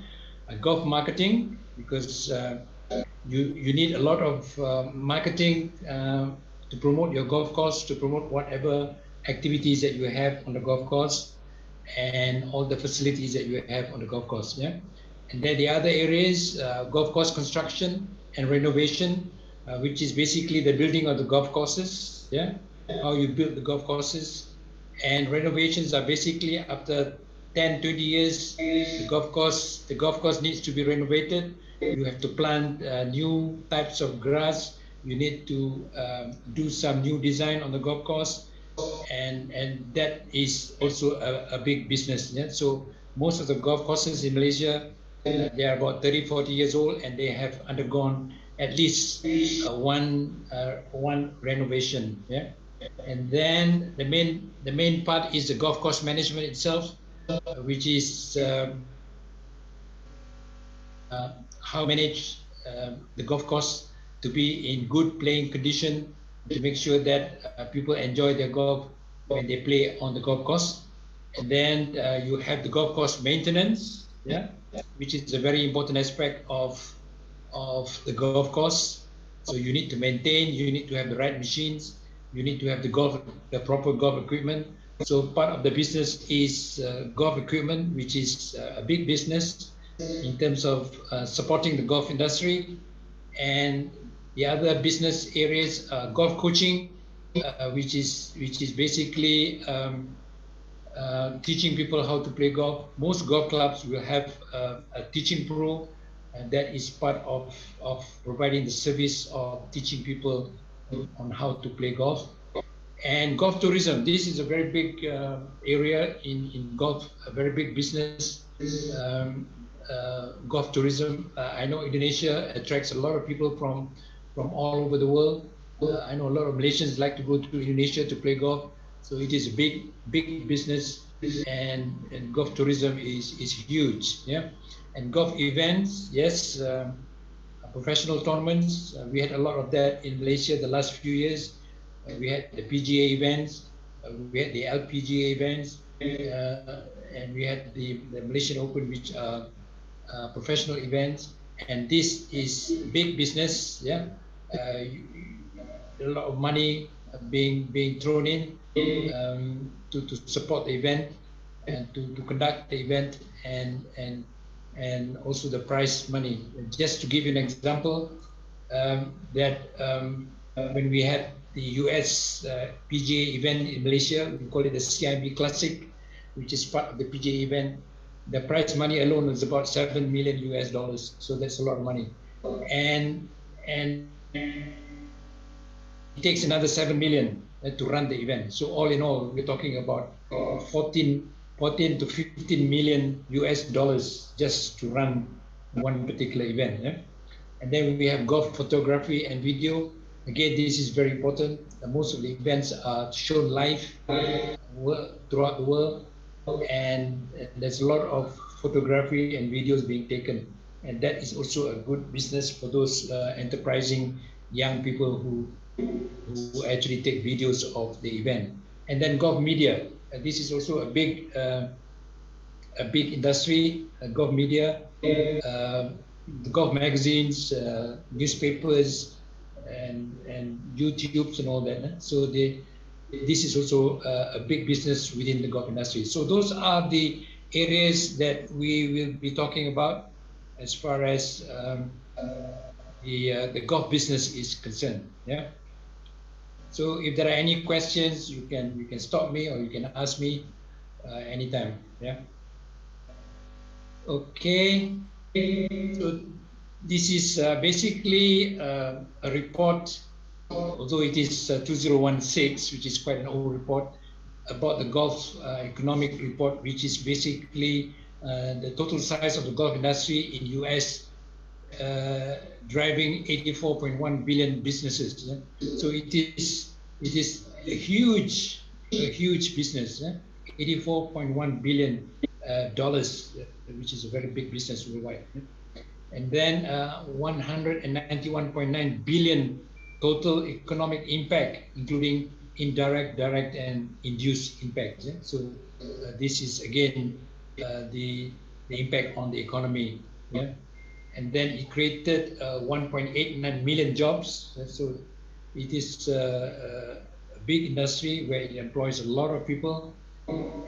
Golf marketing, because you need a lot of marketing to promote your golf course, to promote whatever activities that you have on the golf course, and all the facilities that you have on the golf course. Yeah. And then the other areas, golf course construction and renovation, which is basically the building of the golf courses. Yeah. How you build the golf courses. And renovations are basically after 10, 20 years, the golf course needs to be renovated. You have to plant new types of grass. You need to do some new design on the golf course, and that is also a big business. Yeah? So most of the golf courses in Malaysia, they are about 30, 40 years old, and they have undergone at least one renovation. Yeah. And then the main part is the golf course management itself, which is how to manage the golf course to be in good playing condition, to make sure that people enjoy their golf when they play on the golf course. And then you have the golf course maintenance, yeah, which is a very important aspect of the golf course. So you need to maintain, you need to have the right machines, you need to have the proper golf equipment. So part of the business is golf equipment, which is a big business in terms of supporting the golf industry. And the other business areas, golf coaching, which is basically teaching people how to play golf. Most golf clubs will have a teaching pro, and that is part of providing the service of teaching people on how to play golf. And golf tourism, this is a very big area in golf, a very big business. Golf tourism, I know Indonesia attracts a lot of people from all over the world. I know a lot of Malaysians like to go to Indonesia to play golf. So it is a big business, and golf tourism is huge. Yeah. And golf events, yes, professional tournaments. We had a lot of that in Malaysia the last few years. We had the PGA events, we had the LPGA events, and we had the Malaysian Open, which are professional events. And this is big business. Yeah, a lot of money being thrown in to support the event and to conduct the event, and also the prize money. Just to give you an example, that when we had the US PGA event in Malaysia, we call it the CIB Classic, which is part of the PGA event. The prize money alone was about $7 million. So that's a lot of money, and it takes another 7 million to run the event. So all in all, we're talking about 14 to 15 million US dollars just to run one particular event. Yeah? And then we have golf photography and video. Again, this is very important. Most of the events are shown live throughout the world, and there's a lot of photography and videos being taken. and that is also a good business for those enterprising young people who actually take videos of the event. And then golf media, this is also a big industry. Golf media, the golf magazines, newspapers, and YouTubes and all that. So this is also a big business within the golf industry. So those are the areas that we will be talking about as far as the golf business is concerned. Yeah. So if there are any questions, you can stop me or you can ask me anytime. Yeah. Okay. So this is basically a report, although it is 2016, which is quite an old report, about the Gulf Economic Report, which is basically the total size of the Gulf industry in US, driving 84.1 billion businesses. Yeah? So it is a huge business. Yeah? 84.1 billion dollars, which is a very big business worldwide. Yeah? And then 191.9 billion total economic impact, including indirect, direct, and induced impact. Yeah? So this is again the impact on the economy. Yeah, and then it created 1.89 million jobs. So it is a big industry where it employs a lot of people.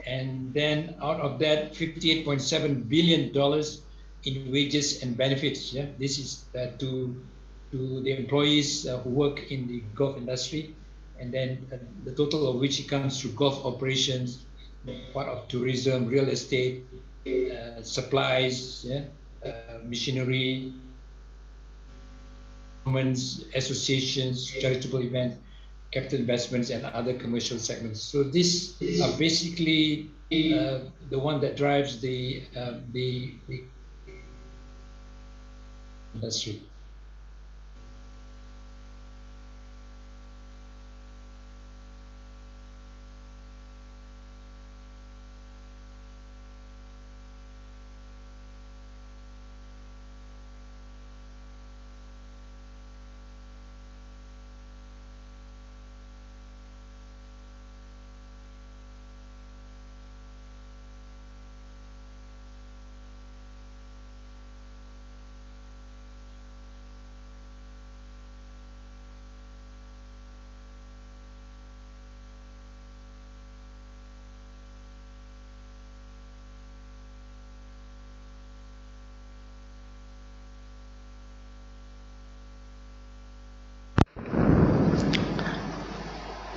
And then out of that, $58.7 billion in wages and benefits. Yeah, this is to the employees who work in the golf industry, and then the total of which it comes to golf operations, part of tourism, real estate, supplies, yeah, machinery, governments, associations, charitable events, capital investments, and other commercial segments. So these are basically the one that drives the industry.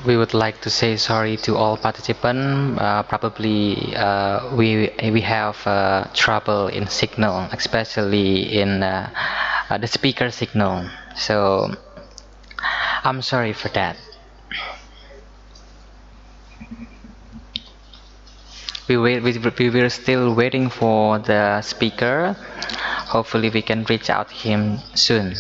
We would like to say sorry to all participants. Probably we have trouble in signal, especially in the speaker signal. So I'm sorry for that. We were still waiting for the speaker. Hopefully we can reach out to him soon.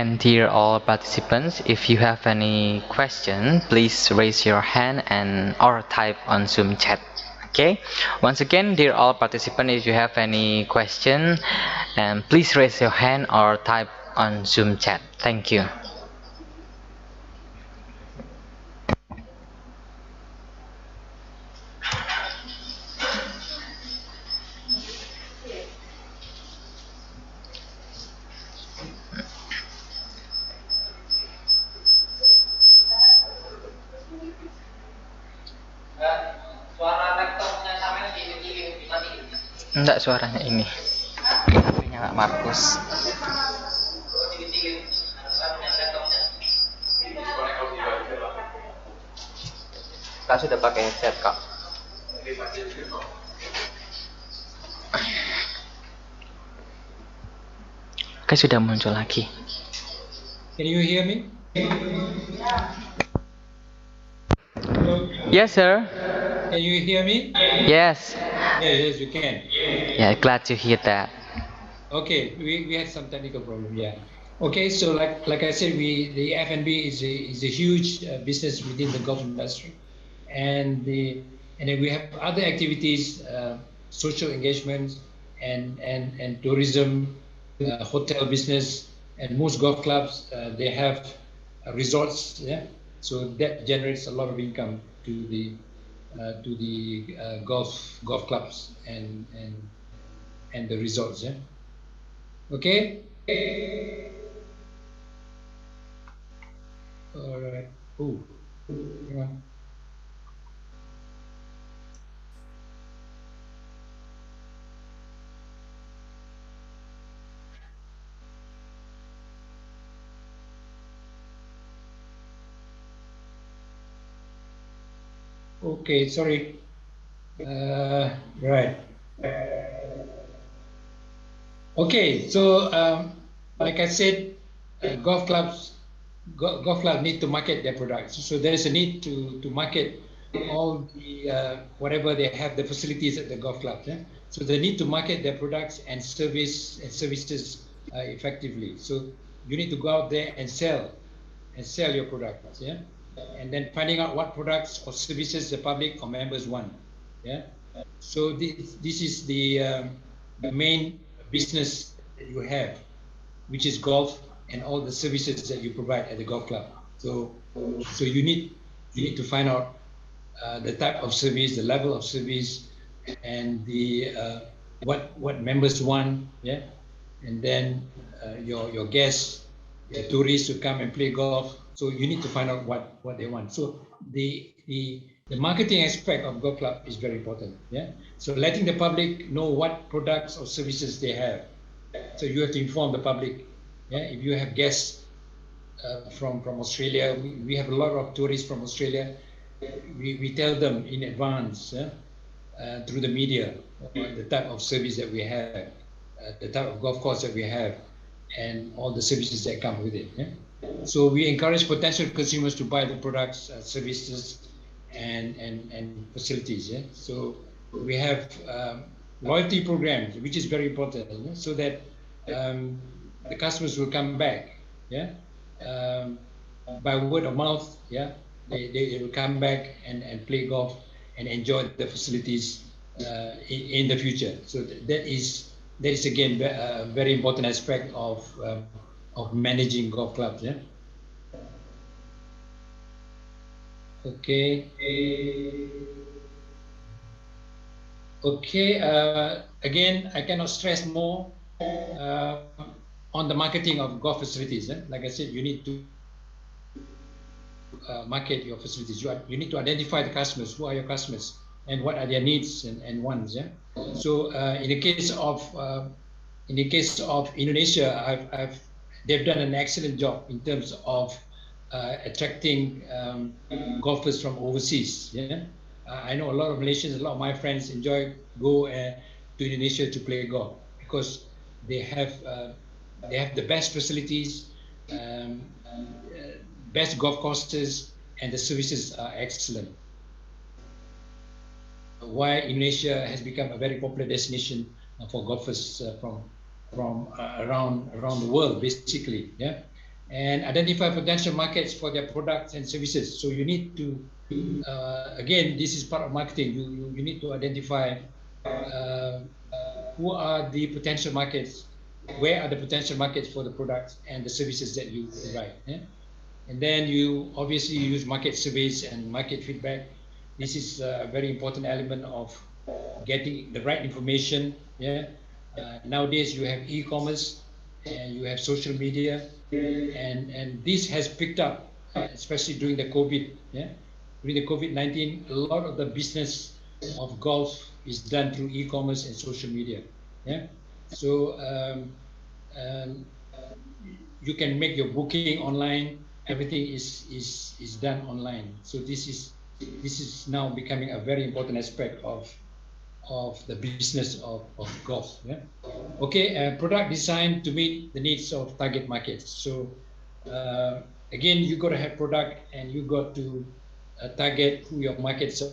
And dear all participants, if you have any question, please raise your hand and or type on Zoom chat. Okay. Once again, dear all participants, if you have any question, and please raise your hand or type on Zoom chat. Thank you. Enggak, suaranya ini. HP-nya Kak Markus. Kak sudah pakai headset, Kak. Kak sudah muncul lagi. Can you hear me? Yes, sir. Can you hear me? Yes. Yes, you can. Yeah, glad to hear that. Okay, we had some technical problem. Yeah. Okay, so like I said, the F&B is a huge business within the golf industry, and then we have other activities, social engagements, and tourism, hotel business, and most golf clubs they have resorts. Yeah, so that generates a lot of income to the golf clubs and the resorts. Yeah. Okay. All right. Oh. Yeah. Okay, sorry. Right. Okay, so like I said, golf clubs need to market their products. So there is a need to market all the whatever they have, the facilities at the golf club. Yeah? So they need to market their products and services effectively. So you need to go out there and sell your products. Yeah, and then finding out what products or services the public or members want. Yeah. So this is the main business that you have, which is golf and all the services that you provide at the golf club. So you need to find out the type of service, the level of service, and the what members want. Yeah, and then your guests, the tourists who come and play golf. So you need to find out what they want. So the marketing aspect of golf club is very important. Yeah. So letting the public know what products or services they have. So you have to inform the public. Yeah. If you have guests from Australia, we have a lot of tourists from Australia. We tell them in advance through the media the type of service that we have, the type of golf course that we have, and all the services that come with it. Yeah? So we encourage potential consumers to buy the products, services, and facilities. Yeah? So we have loyalty programs, which is very important, yeah? So that the customers will come back. Yeah, by word of mouth. Yeah, they will come back and play golf and enjoy the facilities in the future. So that is again a very important aspect of managing golf clubs. Yeah. Okay. Okay. Again, I cannot stress more on the marketing of golf facilities. Like I said, you need to market your facilities. You need to identify the customers. Who are your customers, and what are their needs and wants? Yeah. So in the case of Indonesia, they've done an excellent job in terms of attracting golfers from overseas. Yeah. I know a lot of Malaysians, a lot of my friends go to Indonesia to play golf because they have the best facilities, best golf courses, and the services are excellent. Why Indonesia has become a very popular destination for golfers from around the world, basically. Yeah, and identify potential markets for their products and services. So you need to, again, this is part of marketing. You need to identify who are the potential markets, where are the potential markets for the products and the services that you provide. Yeah? And then you obviously use market surveys and market feedback. This is a very important element of getting the right information. Yeah. Nowadays you have e-commerce and you have social media, and this has picked up, especially during the COVID. Yeah. During the COVID-19, a lot of the business of golf is done through e-commerce and social media. Yeah. So you can make your booking online. Everything is done online. So this is now becoming a very important aspect of the business of golf. Yeah. Okay, product design to meet the needs of target markets. So again, you got to have product and you got to target who your markets are.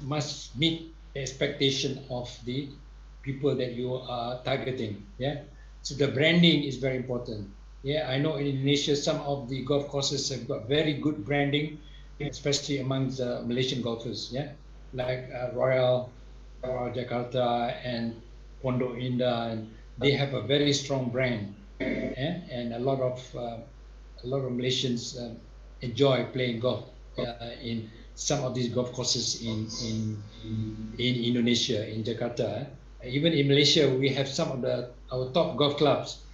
Must meet the expectation of the people that you are targeting. Yeah. So the branding is very important. Yeah, I know in Indonesia, some of the golf courses have got very good branding, especially amongst Malaysian golfers. Yeah, like Royal Jakarta and Pondok Indah, and they have a very strong brand. Yeah? And a lot of Malaysians enjoy playing golf in some of these golf courses in Indonesia, in Jakarta. Even in Malaysia, we have some of our top golf clubs.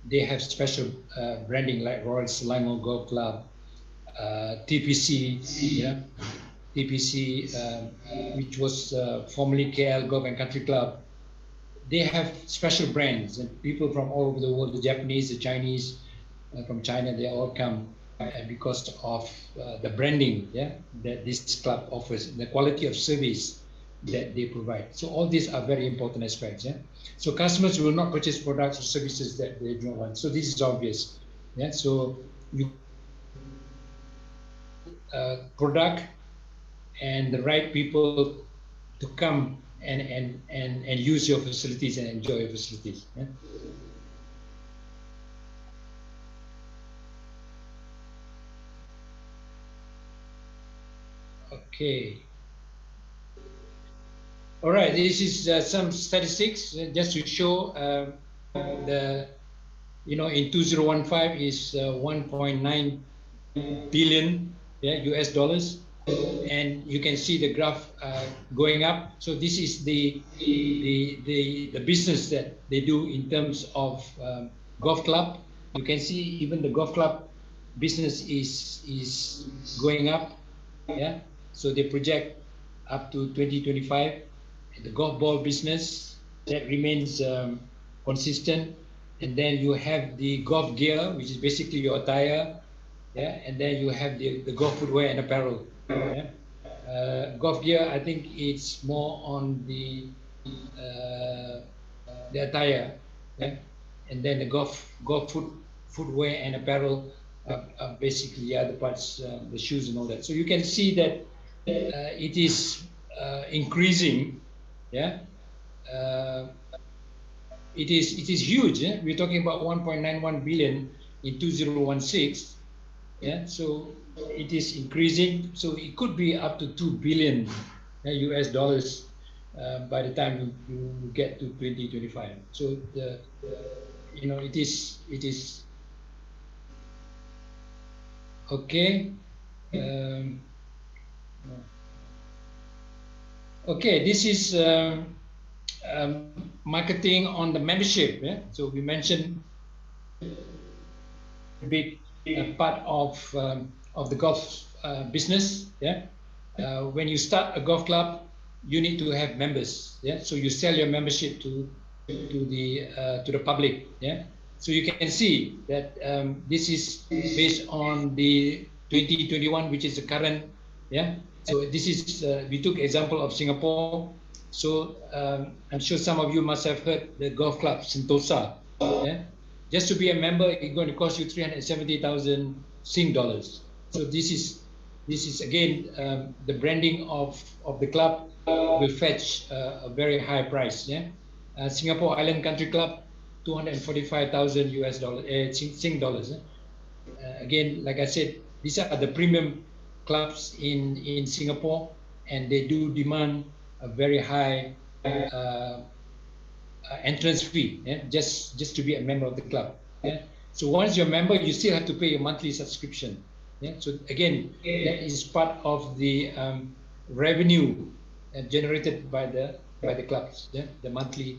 They have special branding like Royal Selangor Golf Club, TPC, TPC, which was formerly KL Golf and Country Club. They have special brands, and people from all over the world, the Japanese, the Chinese, from China, they all come because of the branding, that this club offers, the quality of service that they provide. So all these are very important aspects. Yeah. So customers will not purchase products or services that they don't want. So this is obvious. Yeah. So you product and the right people to come and use your facilities and enjoy your facilities. Yeah. Okay. All right, this is some statistics just to show in 2015 is 1.9 billion US dollars, and you can see the graph going up. So this is the business that they do in terms of golf club. You can see even the golf club business is going up. Yeah, so they project up to 2025. The golf ball business that remains consistent, and then you have the golf gear, which is basically your attire, and then you have the golf footwear and apparel. Golf gear, I think it's more on the attire, and then the golf footwear and apparel are basically the other parts, the shoes and all that. So you can see that it is increasing. Yeah, it is huge. We're talking about 1.91 billion in 2016. Yeah, so it is increasing. So it could be up to 2 billion US dollars by the time you get to 2025. So it is okay. Okay, this is marketing on the membership. Yeah? So we mentioned a big part of the golf business. Yeah, when you start a golf club, you need to have members. Yeah, so you sell your membership to the public. Yeah, so you can see that this is based on the 2021, which is the current. Yeah. So this is, we took example of Singapore. So I'm sure some of you must have heard the golf club Sentosa. Yeah? Just to be a member, it's going to cost you 370,000 Sing dollars. So this is again the branding of the club will fetch a very high price. Yeah, Singapore Island Country Club, 245,000 US dollars, Sing dollars. Again, like I said, these are the premium clubs in Singapore, and they do demand a very high entrance fee, just to be a member of the club. So once you're a member, you still have to pay a monthly subscription. So again, that is part of the revenue generated by the clubs. The monthly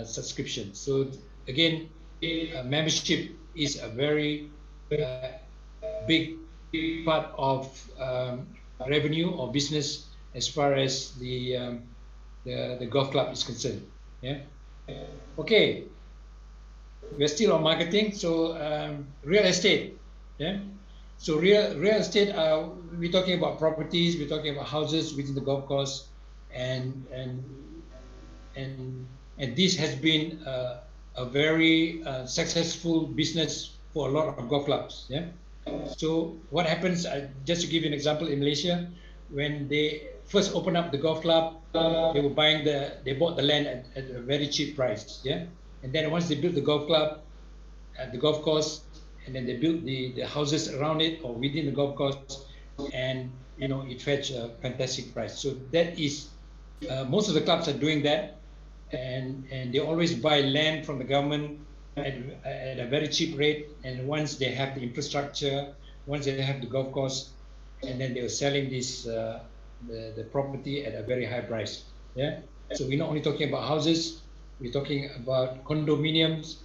subscription. So again, membership is a very big part of revenue or business as far as the golf club is concerned. Okay, we're still on marketing. So real estate. So real estate, we're talking about properties, we're talking about houses within the golf course, and this has been a very successful business for a lot of golf clubs. So what happens, just to give you an example, in Malaysia, when they first opened up the golf club, they bought the land at a very cheap price. And then once they built the golf club at the golf course, and then they built the houses around it or within the golf course, and it fetched a fantastic price. So that is most of the clubs are doing that, and they always buy land from the government at a very cheap rate. And once they have the infrastructure, once they have the golf course, and then they're selling this the property at a very high price. So we're not only talking about houses, we're talking about condominiums.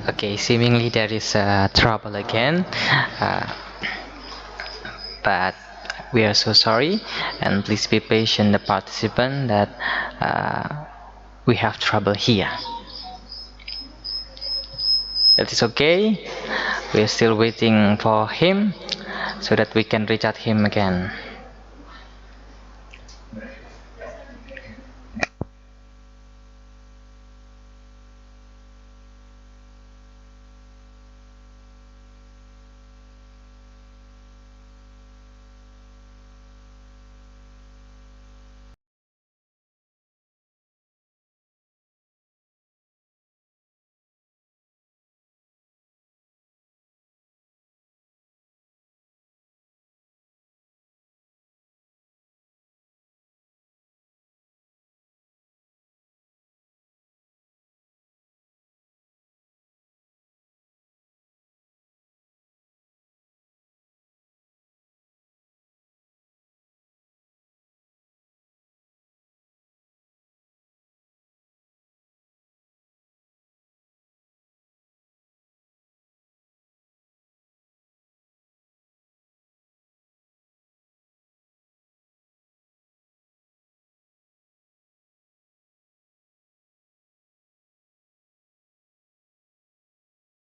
Okay, seemingly there is trouble again, but we are so sorry, and please be patient, the participant, that we have trouble here. That is okay. We are still waiting for him so that we can reach out him again.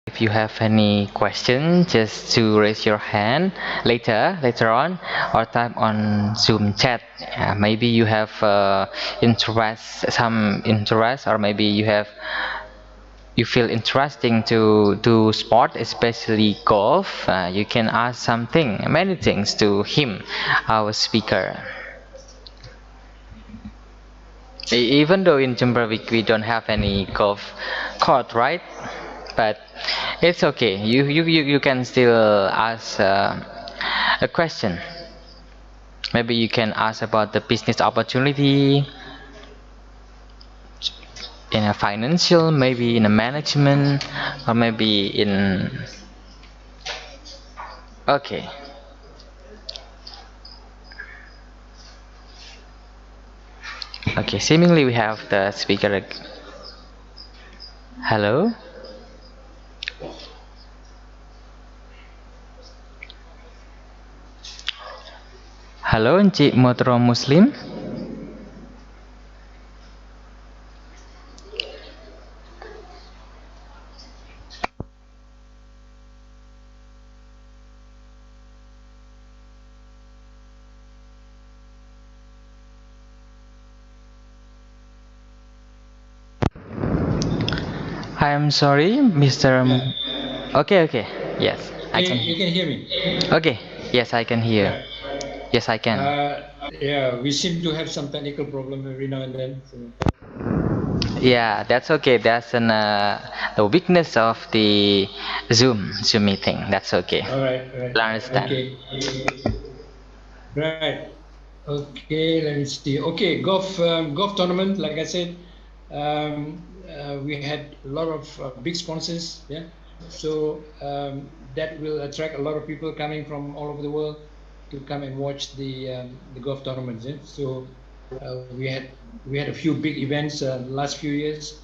If you have any question, just to raise your hand later on, or type on Zoom chat. Maybe you have some interest, or maybe you feel interesting to sport, especially golf. You can ask many things to him, our speaker. Even though in Jembervik we don't have any golf court, right? But it's okay. You can still ask a question. Maybe you can ask about the business opportunity in a financial, maybe in a management, or maybe in. Okay. Okay. Seemingly we have the speaker. Hello. Halo, Encik Motro Muslim. I am sorry, Mr. Okay, okay. Yes, I can. You can hear me. Okay. Yes, I can hear. Right. Yes, I can. Yeah, we seem to have some technical problem every now and then. So. Yeah, that's okay. That's the weakness of the Zoom meeting. That's okay. All right. I understand. Okay. Right. Okay. Let me see. Okay, golf tournament. Like I said, we had a lot of big sponsors. Yeah. So that will attract a lot of people coming from all over the world to come and watch the golf tournaments. Yeah? So we had a few big events the last few years,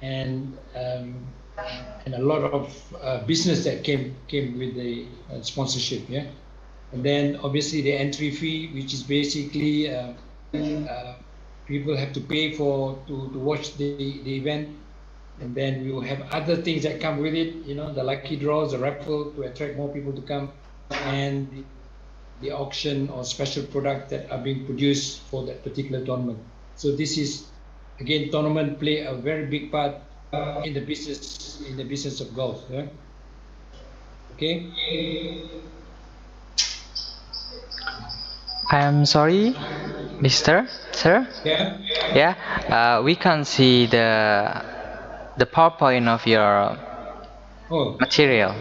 and a lot of business that came with the sponsorship. Yeah, and then obviously the entry fee, which is basically people have to pay to watch the event. And then you have other things that come with it, you know, the lucky draws, the raffle to attract more people to come, and the auction or special product that are being produced for that particular tournament. So this is, again, tournament play a very big part in the business of golf. Yeah? Okay. I am sorry, Mister, sir. Yeah. Yeah. We can't see the PowerPoint of your material.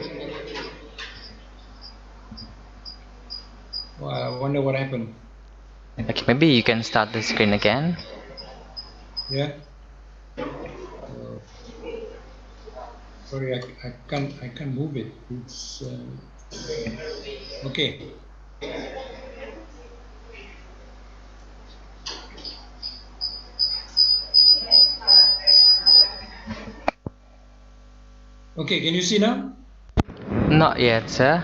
Well, I wonder what happened. Okay, maybe you can start the screen again. Yeah. Sorry, I can't move it. It's okay. Okay, can you see now? Not yet, sir.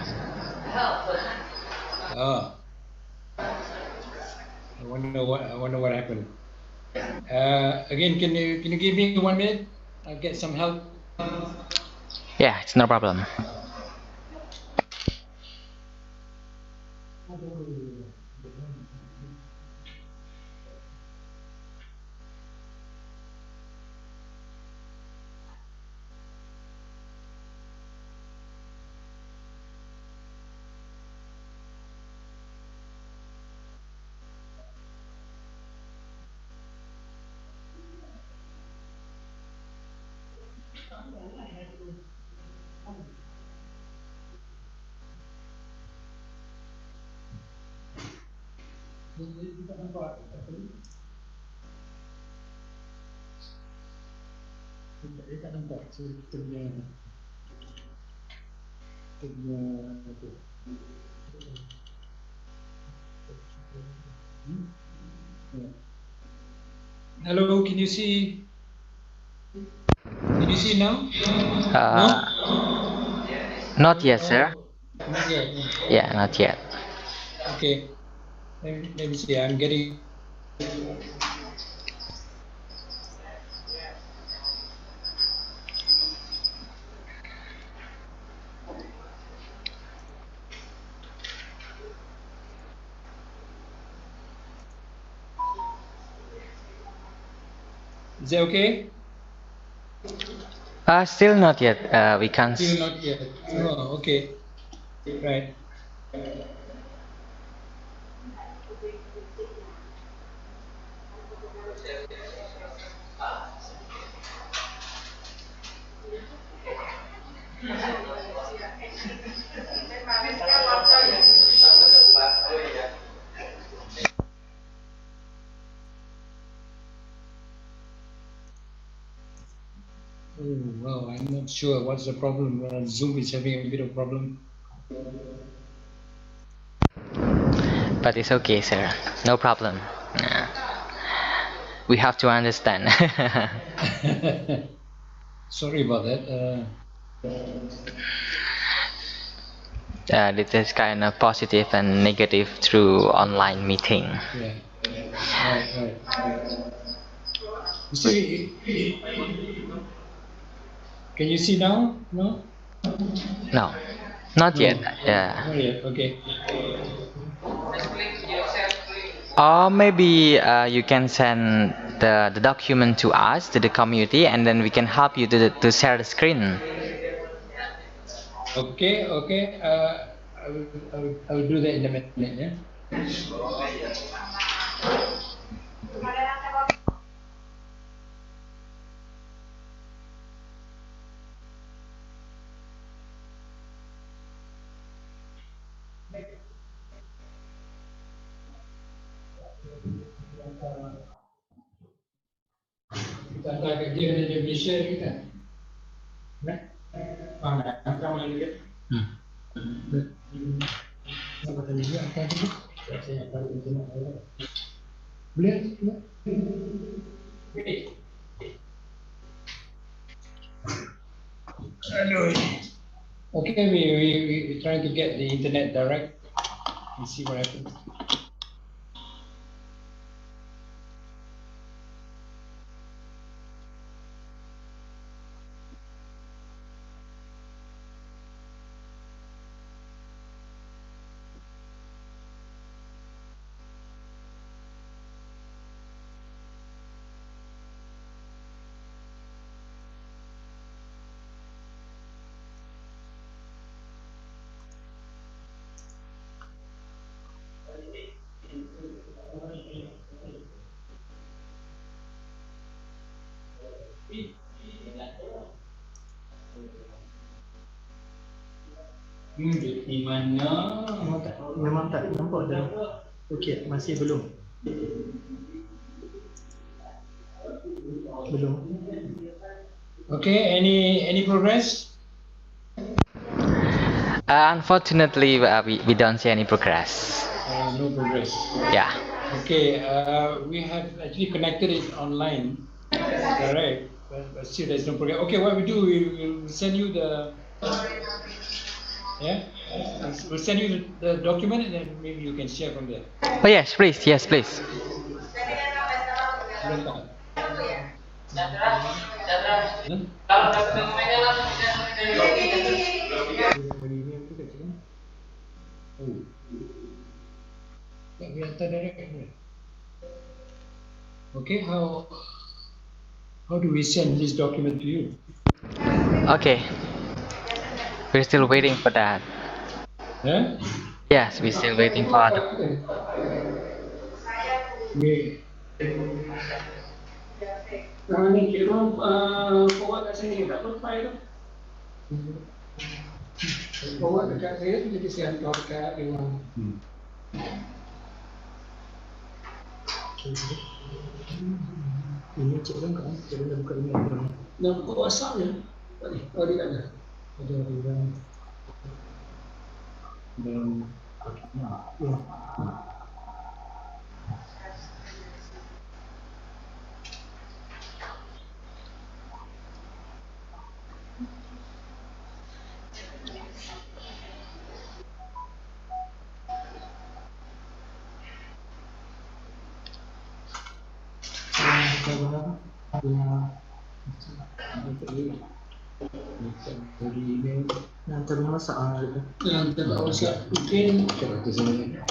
I wonder what happened. Again, can you give me 1 minute? I'll get some help. Yeah, it's no problem. Hello, can you see? Can you see now? No? Not yet, sir. Not yet. Yeah, not yet. Okay. Let me see. I'm getting. Is that okay? Still not yet. We can't. Still not yet. Oh, okay. Right. Oh, well, I'm not sure what's the problem. Zoom is having a bit of problem. But it's okay, sir. No problem. We have to understand. Sorry about that. This is kind of positive and negative through online meeting. Yeah. Right. You see, can you see now? No? No, not No. yet. Yeah. Not yet. Okay. Or maybe you can send the document to us, to the community, and then we can help you to share the screen. Okay. I will do that in a minute. Yeah. Kita antara kerja di Malaysia kita. Nah, angkat mana dia? Apa tadi dia angkat dia? Saya tahu internet ada. Boleh? Aduh. Okay, we trying to get the internet direct and see what happens. Di mana? Memang tak nampak dah. Okey, masih belum. Okay, any progress? Unfortunately, we don't see any progress. No progress. Yeah. Okay, we have actually connected it online, correct? But still there's no progress. Okay, what we do, we will send you the, yeah, we'll send you the document and then maybe you can share from there. Oh yes, please. Yes, please. Okay, how do we send this document to you? Okay. We're still waiting for that. Huh? Yes, we're still waiting for that. Ni kira forward kat sini tak apa file tu. Forward dekat saya tu jadi saya hantar dekat dia. Ini cakap kan, saya dah buka email dia. Nak buka WhatsApp je. Oh dia tak ada. Ada dia. Dan ya. Yang terima masalah yang terbawa mungkin coba tu saya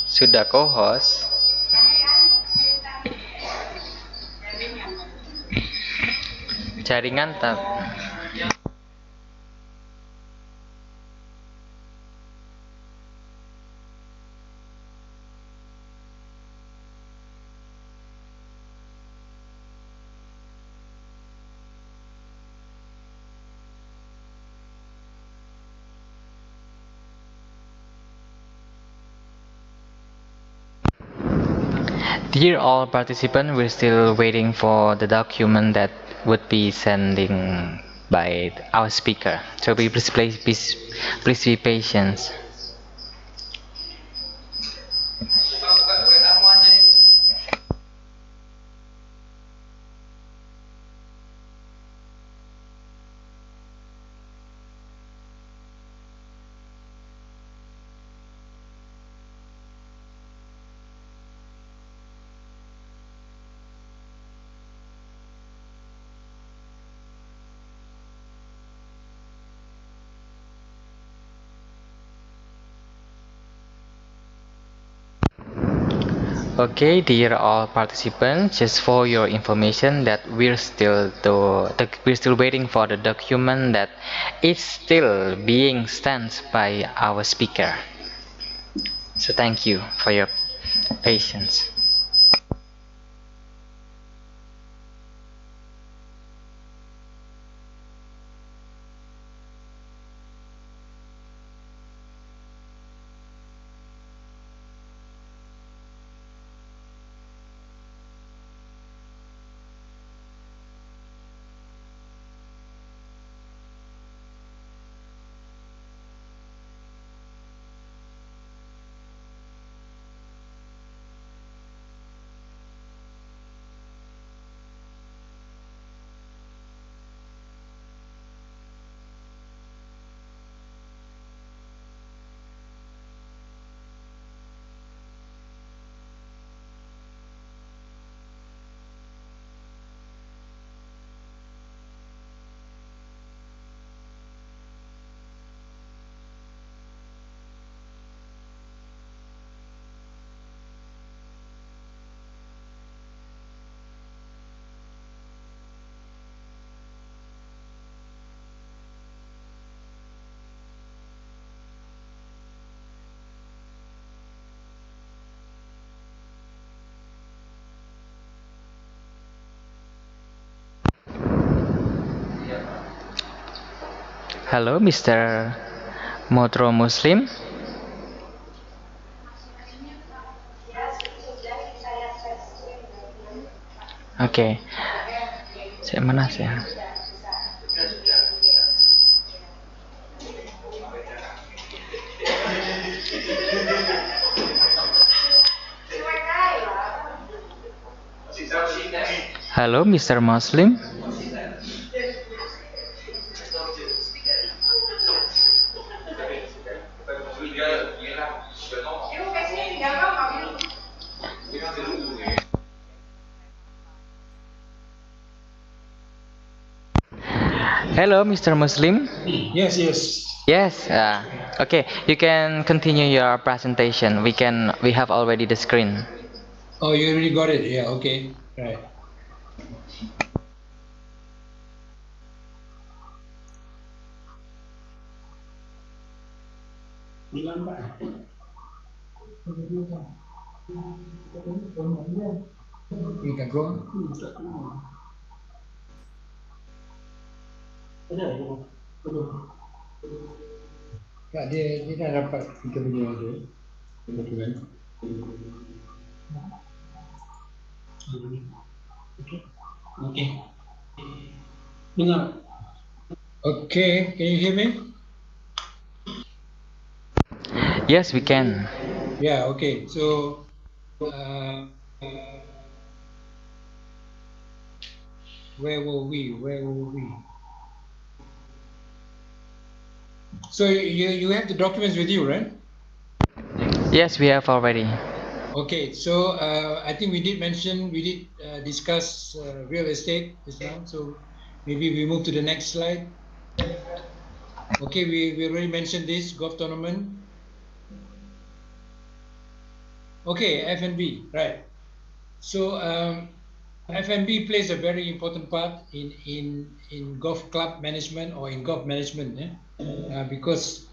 Sudah co-host. Jaringan tak. Dear all participants, we're still waiting for the document that would be sending by our speaker. So please be patient. Okay, dear all participants, just for your information that we're still waiting for the document that is still being sent by our speaker. So thank you for your patience. Hello, Mr. Motro Muslim. Oke, saya mana saya? Halo, Mr. Muslim. Hello, Mr. Muslim. Yes, yes. Yes. Okay, you can continue your presentation. We have already the screen. Oh, you already got it. Yeah, okay. Right. You can go. Ya, dia dah dapat kita punya tu dokumen. Okay. Dengar. Okay, can you hear me? Yes, we can. Yeah, okay. So, where were we? So you have the documents with you, right? Yes, we have already. Okay, so I think we did discuss real estate just now. So maybe we move to the next slide. Okay, we already mentioned this golf tournament. Okay, F&B, right? So F&B plays a very important part in golf club management or in golf management, because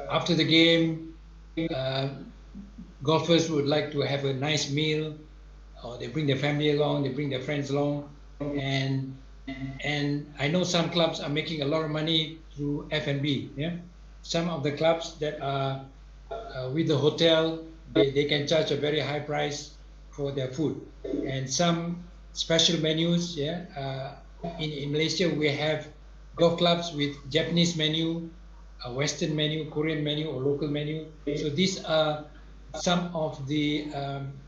after the game, golfers would like to have a nice meal, or they bring their family along, they bring their friends along, and I know some clubs are making a lot of money through F&B. Yeah, some of the clubs that are with the hotel, they can charge a very high price for their food, and some special menus. Yeah, in Malaysia we have golf clubs with Japanese menu, a Western menu, Korean menu, or local menu. So these are some of the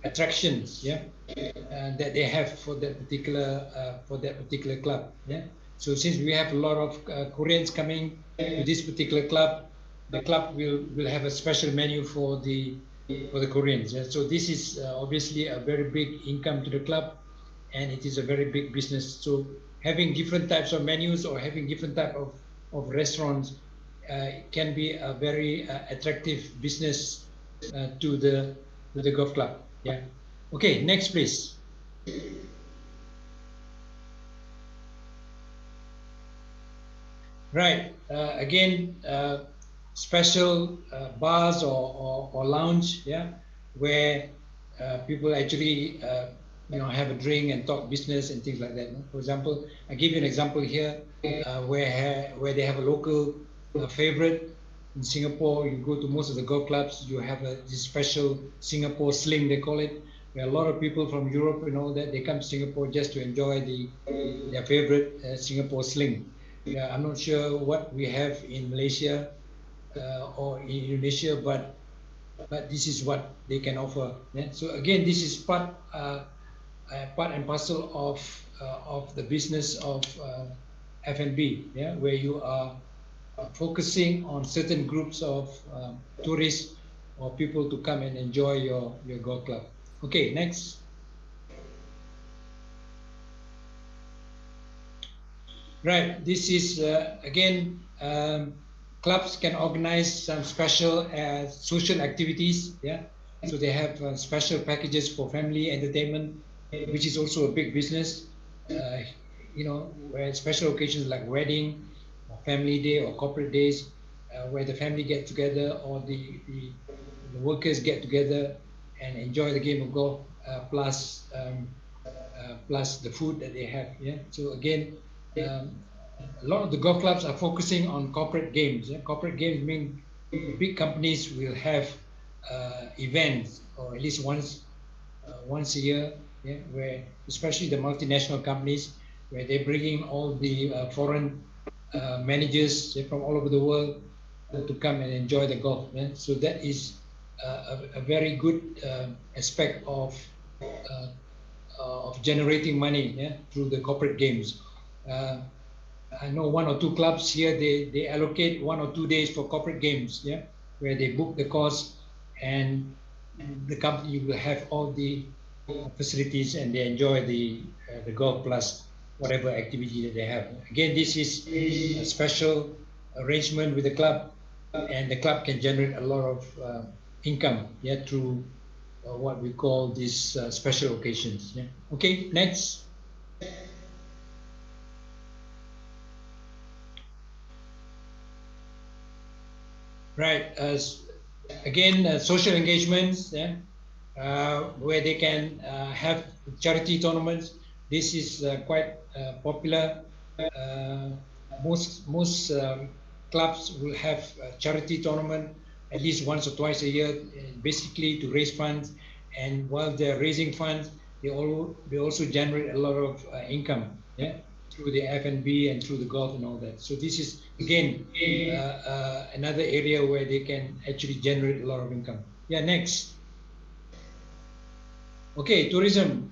attractions, that they have for that particular club. Yeah. So since we have a lot of Koreans coming to this particular club, the club will have a special menu for the Koreans. Yeah? So this is obviously a very big income to the club, and it is a very big business. So having different types of menus or having different type of restaurants can be a very attractive business to the to the golf club. Yeah. Okay, next please. Right. Again, special bars or lounge, yeah, where people actually have a drink and talk business and things like that. For example, I give you an example here, where they have a local favorite in Singapore. You go to most of the golf clubs, you have this special Singapore sling, they call it, where a lot of people from Europe and all that, they come to Singapore just to enjoy their favorite Singapore sling. Yeah, I'm not sure what we have in Malaysia or in Indonesia, but this is what they can offer. Yeah? So again, this is part and parcel of the business of F&B, yeah, where you are focusing on certain groups of tourists or people to come and enjoy your golf club. Okay, next. Right, this is again, clubs can organize some special social activities. Yeah, so they have special packages for family entertainment, which is also a big business. Where special occasions like wedding, or family day, or corporate days, where the family get together or the workers get together and enjoy the game of golf, plus the food that they have. Yeah, so again. A lot of the golf clubs are focusing on corporate games. Yeah? Corporate games mean big companies will have events, or at least once a year, yeah? Where especially the multinational companies, where they bring in all the foreign managers from all over the world to come and enjoy the golf. Yeah? So that is a very good aspect of generating money, yeah? Through the corporate games. I know 1 or 2 clubs here, they allocate 1 or 2 days for corporate games, yeah, where they book the course and the company will have all the facilities and they enjoy the golf plus whatever activity that they have. Again, this is a special arrangement with the club, and the club can generate a lot of income, yeah, through what we call these special occasions. Yeah. Okay, next. Right. Again, social engagements, yeah, where they can have charity tournaments. This is quite popular. Most clubs will have a charity tournament at least once or twice a year, basically to raise funds. And while they're raising funds, they also generate a lot of income, yeah, through the F&B and through the golf and all that. So this is again another area where they can actually generate a lot of income. Yeah, next. Okay, tourism.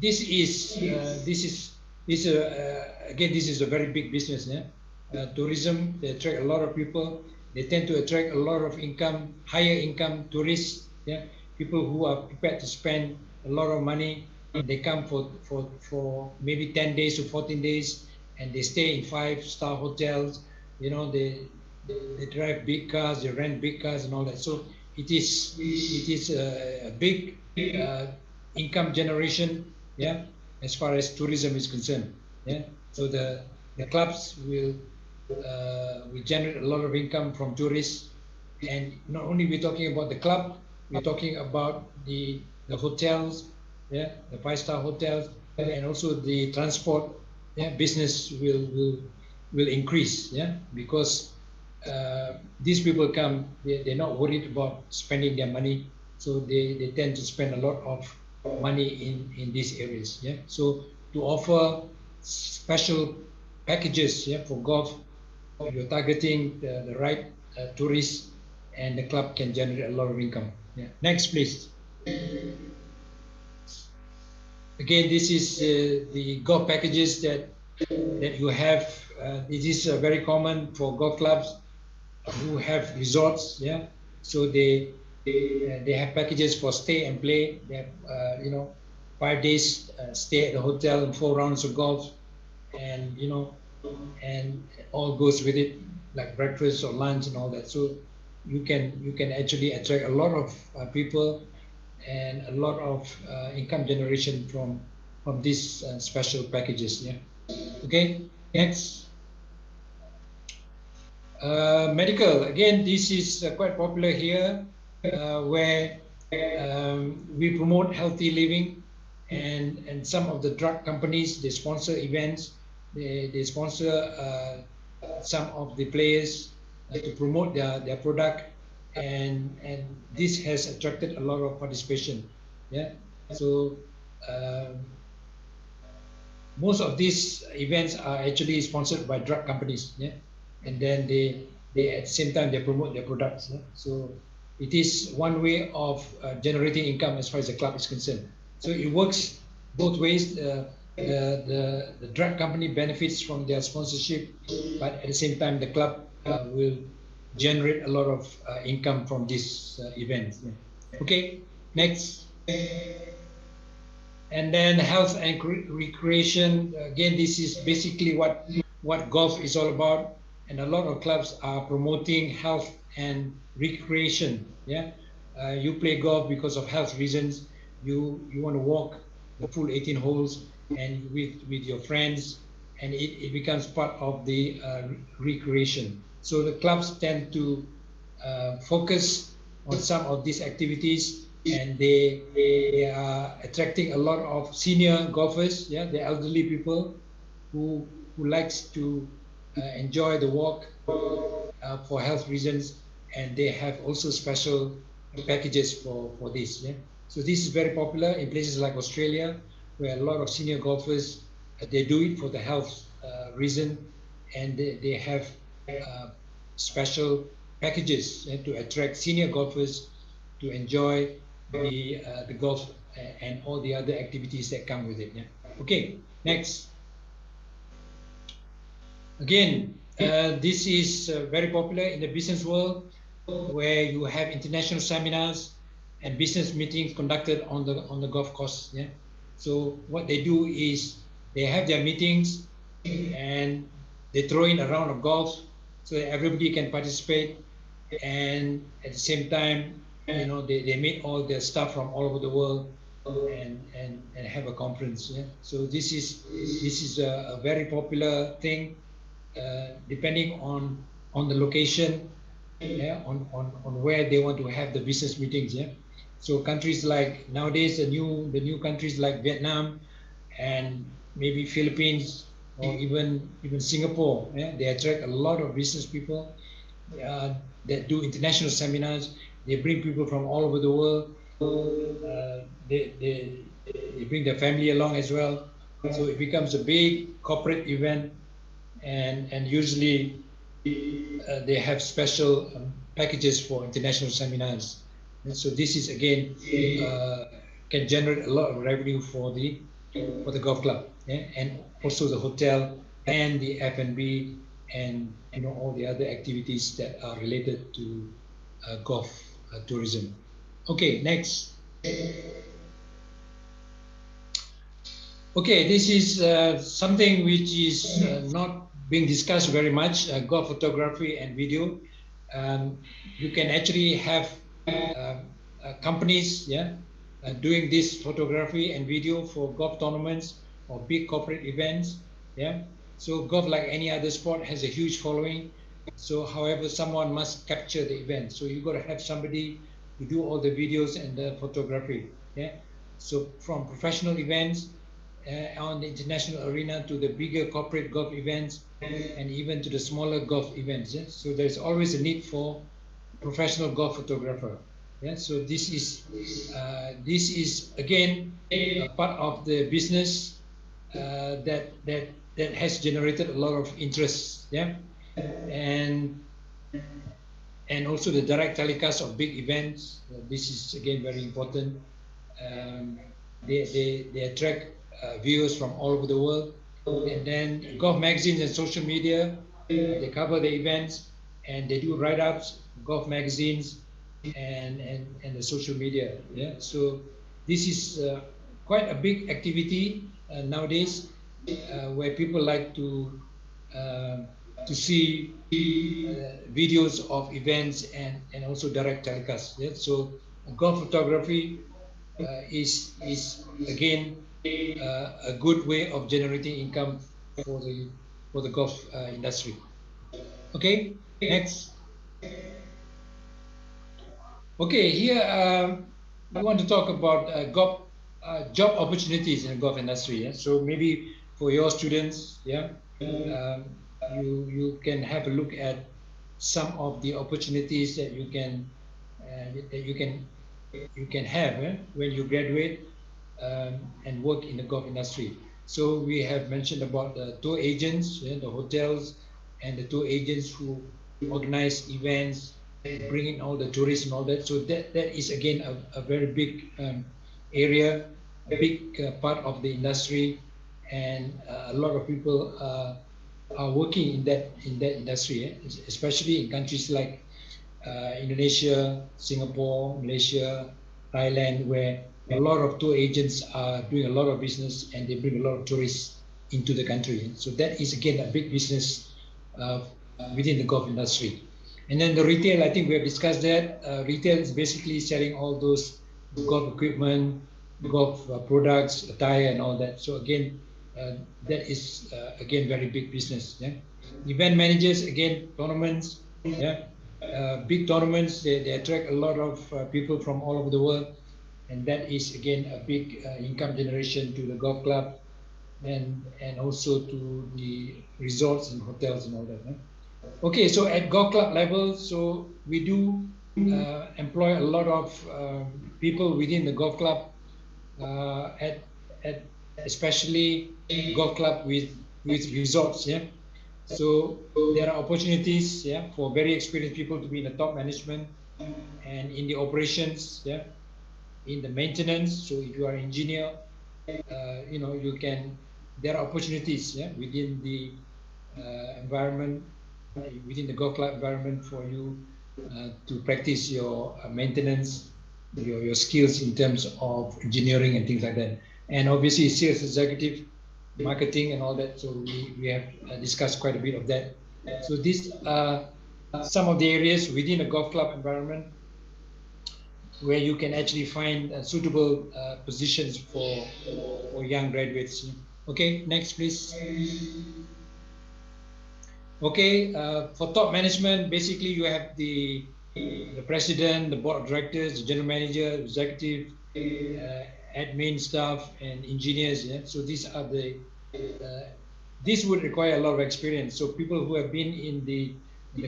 This is a very big business. Yeah? Tourism, they attract a lot of people. They tend to attract a lot of income, higher income tourists. Yeah, people who are prepared to spend a lot of money. They come for maybe 10 days to 14 days, and they stay in 5-star hotels. You know, they drive big cars, they rent big cars and all that. So it is a big income generation, yeah, as far as tourism is concerned. Yeah, so the clubs will generate a lot of income from tourists, and not only we're talking about the club, we're talking about the hotels, yeah, the 5-star hotels, and also the transport, yeah, business will increase, yeah, because these people come, they're not worried about spending their money, so they tend to spend a lot of money in these areas, yeah. So to offer special packages, yeah, for golf, you're targeting the right tourists, and the club can generate a lot of income. Yeah. Next, please. Again, this is the golf packages that you have. It is very common for golf clubs who have resorts. Yeah, so they have packages for stay and play. They have 5 days stay at the hotel and 4 rounds of golf, and and all goes with it, like breakfast or lunch and all that. So you can actually attract a lot of people and a lot of income generation from these special packages. Yeah. Okay. Next. Medical. Again, this is quite popular here, where we promote healthy living, and some of the drug companies, they sponsor events, they sponsor some of the players to promote their product, and this has attracted a lot of participation. Yeah. So most of these events are actually sponsored by drug companies. Yeah. And then they at the same time they promote their products. Yeah? So it is one way of generating income as far as the club is concerned. So it works both ways. The drug company benefits from their sponsorship, but at the same time the club will generate a lot of income from these events. Yeah. Okay, next. And then health and recreation. Again, this is basically what golf is all about, and a lot of clubs are promoting health and recreation. Yeah, you play golf because of health reasons. You want to walk the full 18 holes and with your friends, and it becomes part of the recreation. So the clubs tend to focus on some of these activities, and they are attracting a lot of senior golfers. Yeah, the elderly people who likes to enjoy the walk for health reasons, and they have also special packages for this. Yeah, so this is very popular in places like Australia, where a lot of senior golfers they do it for the health reason, and they have special packages to attract senior golfers to enjoy the golf and all the other activities that come with it. Yeah. Okay, next. Again, this is very popular in the business world, where you have international seminars and business meetings conducted on the golf course. Yeah. So what they do is they have their meetings and they throw in a round of golf so that everybody can participate, and at the same time, you know, they meet all their staff from all over the world and have a conference. Yeah. So this is a very popular thing, depending on the location, yeah, on where they want to have the business meetings. Yeah. So countries like nowadays, the new countries like Vietnam and maybe Philippines or even Singapore, yeah, they attract a lot of business people that do international seminars. They bring people from all over the world. They bring their family along as well. So it becomes a big corporate event, and usually they have special packages for international seminars. And so this is again can generate a lot of revenue for the golf club, yeah? And also the hotel and the F&B and you know all the other activities that are related to golf tourism. Okay, next. Okay, this is something which is not being discussed very much, golf photography and video. You can actually have companies, yeah, doing this photography and video for golf tournaments or big corporate events. Yeah. So golf, like any other sport, has a huge following. So however, someone must capture the event. So you've got to have somebody to do all the videos and the photography. Yeah. So from professional events on the international arena to the bigger corporate golf events and even to the smaller golf events. Yeah? So there's always a need for professional golf photographer. Yeah? So this is again a part of the business that has generated a lot of interest. Yeah, and also the direct telecast of big events. This is again very important. They attract viewers from all over the world, and then golf magazines and social media, they cover the events and they do write-ups, golf magazines and the social media. Yeah, so this is quite a big activity nowadays, where people like to see videos of events and also direct telecasts. Yeah? So golf photography is again a good way of generating income for the golf industry. Okay, next. Okay, here we want to talk about golf job opportunities in the golf industry. Yeah? So maybe for your students, yeah, you can have a look at some of the opportunities that you can have when you graduate and work in the golf industry. So we have mentioned about the tour agents, the hotels, and the tour agents who organize events, bring in all the tourists and all that. So that is again a very big area, a big part of the industry, and a lot of people are working in that industry, especially in countries like Indonesia, Singapore, Malaysia, Thailand, where a lot of tour agents are doing a lot of business and they bring a lot of tourists into the country. So that is again a big business within the golf industry. And then the retail, I think we have discussed that. Retail is basically selling all those golf equipment, golf products, attire, and all that. So again, that is again very big business. Yeah? Event managers, again, tournaments. Yeah, big tournaments. They attract a lot of people from all over the world, and that is again a big income generation to the golf club, and also to the resorts and hotels and all that. Yeah? Okay, so at golf club level, so we do employ a lot of people within the golf club, at especially golf club with resorts. Yeah, so there are opportunities, yeah, for very experienced people to be in the top management and in the operations, yeah, in the maintenance. So if you are an engineer, you can. There are opportunities, yeah, within the environment, within the golf club environment for you to practice your maintenance, your skills in terms of engineering and things like that. And obviously sales executive, marketing and all that. So we have discussed quite a bit of that. So these are some of the areas within a golf club environment where you can actually find suitable positions for young graduates. Okay, next please. Okay, for top management, basically you have the president, the board of directors, the general manager, executive, admin staff, and engineers. Yeah, so these are the. This would require a lot of experience. So people who have been in the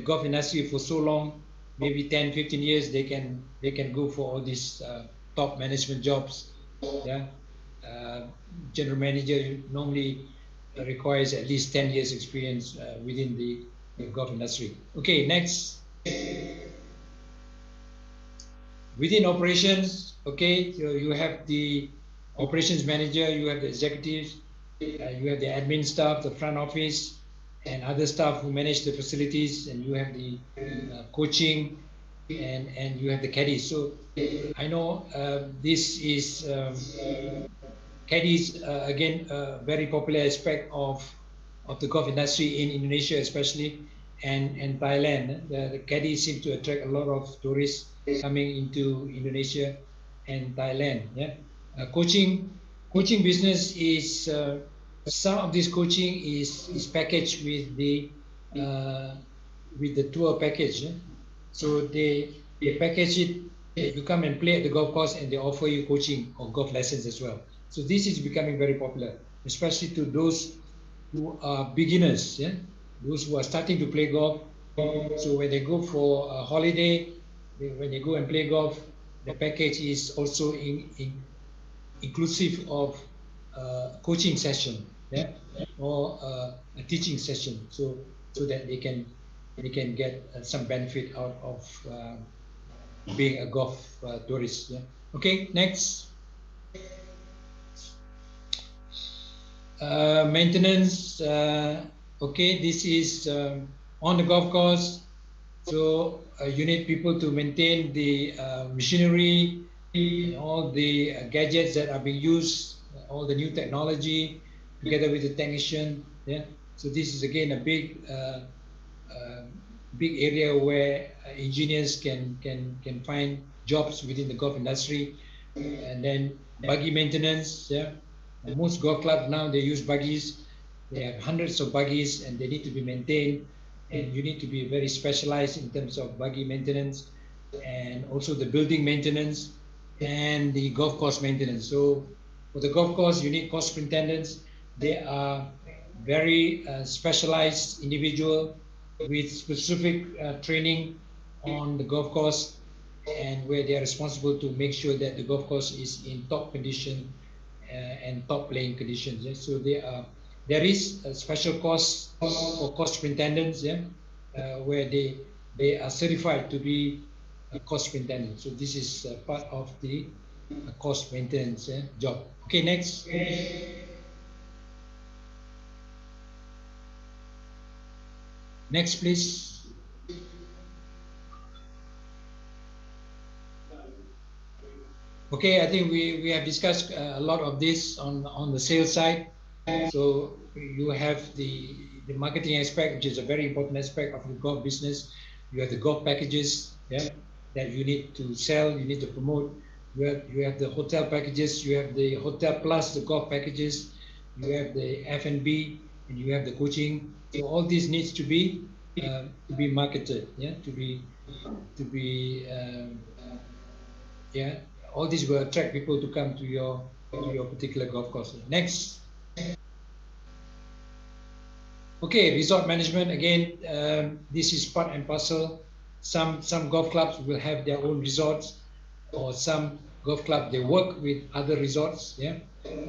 golf industry for so long, maybe 10, 15 years, they can go for all these top management jobs. Yeah, general manager normally requires at least 10 years experience within the golf industry. Okay, next. Within operations, okay, so you have the operations manager, you have the executives, you have the admin staff, the front office, and other staff who manage the facilities, and you have the coaching, and you have the caddies. So I know this is caddies again a very popular aspect of the golf industry in Indonesia especially, and Thailand. The caddies seem to attract a lot of tourists coming into Indonesia and Thailand. Yeah, coaching business is some of this coaching is packaged with the tour package. Yeah? So they package it. You come and play at the golf course, and they offer you coaching or golf lessons as well. So this is becoming very popular, especially to those who are beginners, yeah? Those who are starting to play golf. So when they go for a holiday, when they go and play golf, the package is also inclusive of coaching session, yeah, or a teaching session, so that they can get some benefit out of being a golf tourist. Yeah. Okay, next. Maintenance. Okay, this is on the golf course. So you need people to maintain the machinery, all the gadgets that are being used, all the new technology, together with the technician. Yeah. So this is again a big area where engineers can find jobs within the golf industry. And then buggy maintenance. Yeah, most golf clubs now they use buggies. They have hundreds of buggies and they need to be maintained. And you need to be very specialized in terms of buggy maintenance, and also the building maintenance and the golf course maintenance. So for the golf course, you need course superintendents. They are very specialized individual with specific training on the golf course, and where they are responsible to make sure that the golf course is in top condition and top playing conditions. Yeah? So there is a special course for course superintendents, yeah, where they are certified to be a course superintendent. So this is part of the course maintenance job. Okay, next. Next, please. Okay, I think we have discussed a lot of this on the sales side. So you have the marketing aspect, which is a very important aspect of the golf business. You have the golf packages, yeah, that you need to sell, you need to promote. You have the hotel packages, you have the hotel plus the golf packages, you have the F&B, and you have the coaching. So all this needs to be marketed, yeah, to be yeah. All this will attract people to come to your particular golf course. Next. Okay, resort management again. This is part and parcel. Some golf clubs will have their own resorts, or some golf clubs they work with other resorts. Yeah.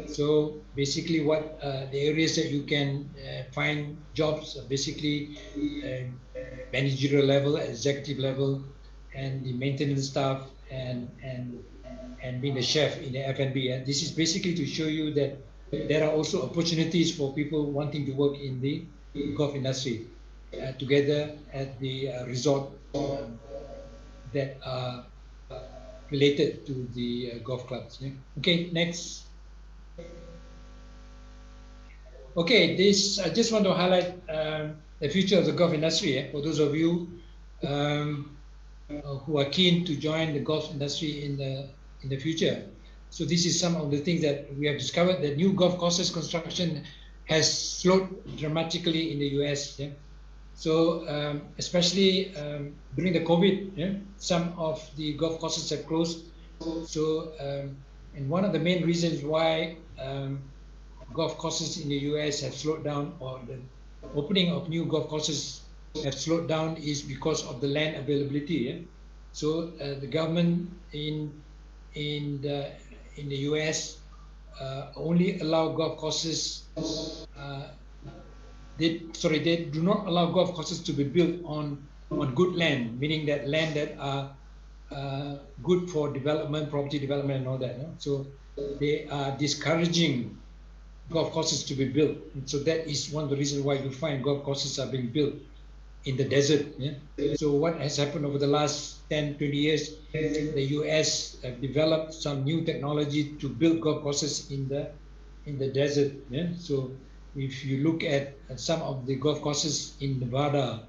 So basically, what the areas that you can find jobs are basically managerial level, executive level, and the maintenance staff, and being the chef in the F&B. And this is basically to show you that there are also opportunities for people wanting to work in the golf industry together at the resort that are related to the golf clubs. Yeah? Okay, next. Okay, this I just want to highlight the future of the golf industry. For those of you who are keen to join the golf industry in the future. So this is some of the things that we have discovered. That new golf courses construction has slowed dramatically in the US. Yeah? So especially during the COVID, yeah, some of the golf courses have closed. So and one of the main reasons why golf courses in the US have slowed down, or the opening of new golf courses have slowed down, is because of the land availability. Yeah? So the government in the US only allow golf courses. They do not allow golf courses to be built on good land, meaning that land that are good for development, property development, and all that. No? So they are discouraging golf courses to be built. And so that is one of the reasons why you find golf courses are being built in the desert. Yeah? So what has happened over the last 10, 20 years, the US have developed some new technology to build golf courses in the desert. Yeah? So if you look at some of the golf courses in Nevada,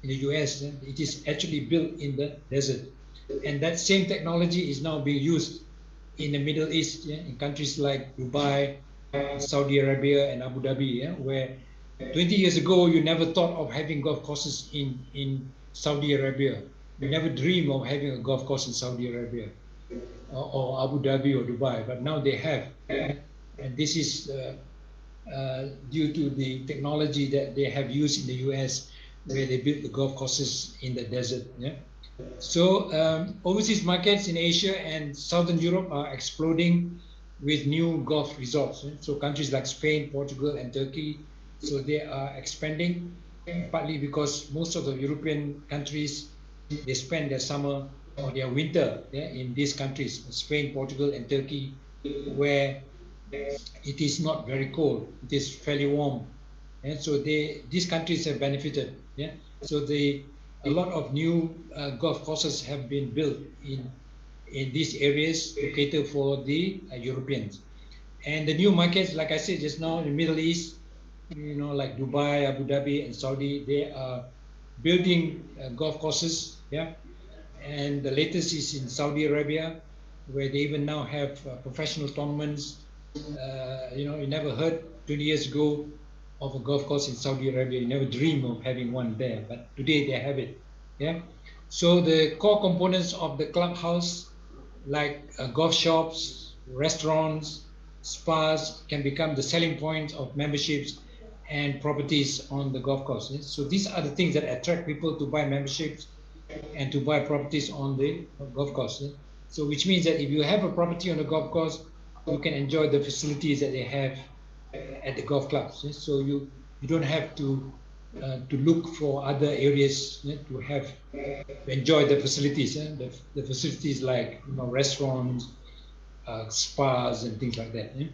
in the US, it is actually built in the desert. And that same technology is now being used in the Middle East, yeah? In countries like Dubai, Saudi Arabia, and Abu Dhabi, yeah? Where 20 years ago, you never thought of having golf courses in Saudi Arabia. You never dream of having a golf course in Saudi Arabia or Abu Dhabi or Dubai, but now they have. And this is due to the technology that they have used in the US, where they built the golf courses in the desert. Yeah? So overseas markets in Asia and Southern Europe are exploding with new golf resorts. Yeah? So countries like Spain, Portugal, and Turkey, so they are expanding, partly because most of the European countries, they spend their summer or their winter, yeah, in these countries, Spain, Portugal, and Turkey, where it is not very cold, it is fairly warm. And so these countries have benefited. Yeah? So a lot of new golf courses have been built in these areas to cater for the Europeans. And the new markets, like I said just now, in the Middle East, like Dubai, Abu Dhabi, and Saudi, they are building golf courses. Yeah, and the latest is in Saudi Arabia, where they even now have professional tournaments. You never heard 20 years ago of a golf course in Saudi Arabia. You never dream of having one there, but today they have it. Yeah. So the core components of the clubhouse, like golf shops, restaurants, spas, can become the selling point of memberships and properties on the golf course. Yeah? So these are the things that attract people to buy memberships and to buy properties on the golf course. Yeah? So which means that if you have a property on the golf course, you can enjoy the facilities that they have at the golf clubs. Yeah? So you don't have to look for other areas to enjoy the facilities. The facilities like restaurants, spas, and things like that. Yeah?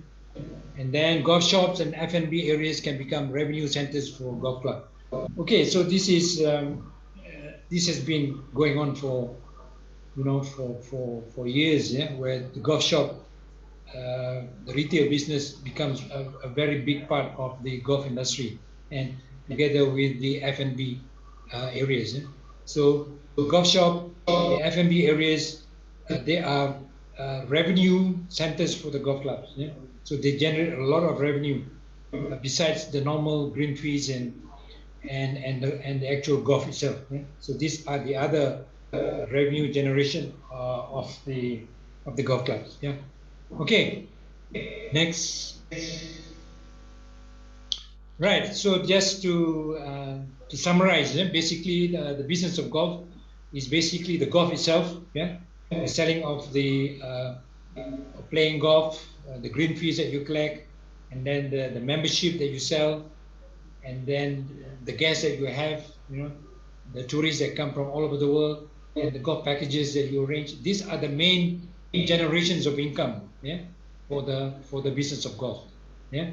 And then golf shops and F&B areas can become revenue centers for golf club. Okay, so this has been going on for years, yeah, where the golf shop, the retail business becomes a very big part of the golf industry, and together with the F&B areas. Yeah? So the golf shop, the F&B areas, they are revenue centers for the golf clubs. Yeah? So they generate a lot of revenue besides the normal green fees and the actual golf itself. Yeah? So these are the other revenue generation of the golf clubs. Yeah. Okay. Next. Right. So just to summarize, basically the business of golf is basically the golf itself. Yeah. The selling of the playing golf, the green fees that you collect, and then the membership that you sell, and then the guests that you have, the tourists that come from all over the world, and the golf packages that you arrange. These are the main generations of income, yeah, for the business of golf, yeah.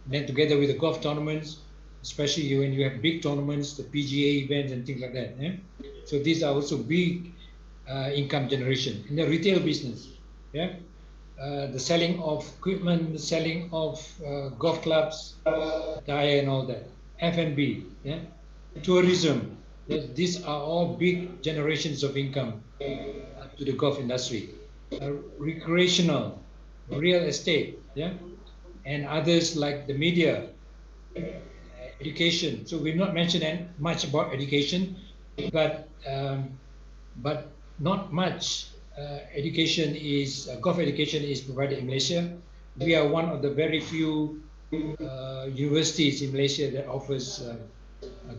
And then together with the golf tournaments, especially when you have big tournaments, the PGA events and things like that, yeah. So these are also big income generation in the retail business, yeah. The selling of equipment, the selling of golf clubs, tire and all that. F&B, yeah, tourism. These are all big generations of income to the golf industry. Recreational, real estate, yeah, and others like the media, education. So we've not mentioned much about education, but not much golf education is provided in Malaysia. We are one of the very few universities in Malaysia that offers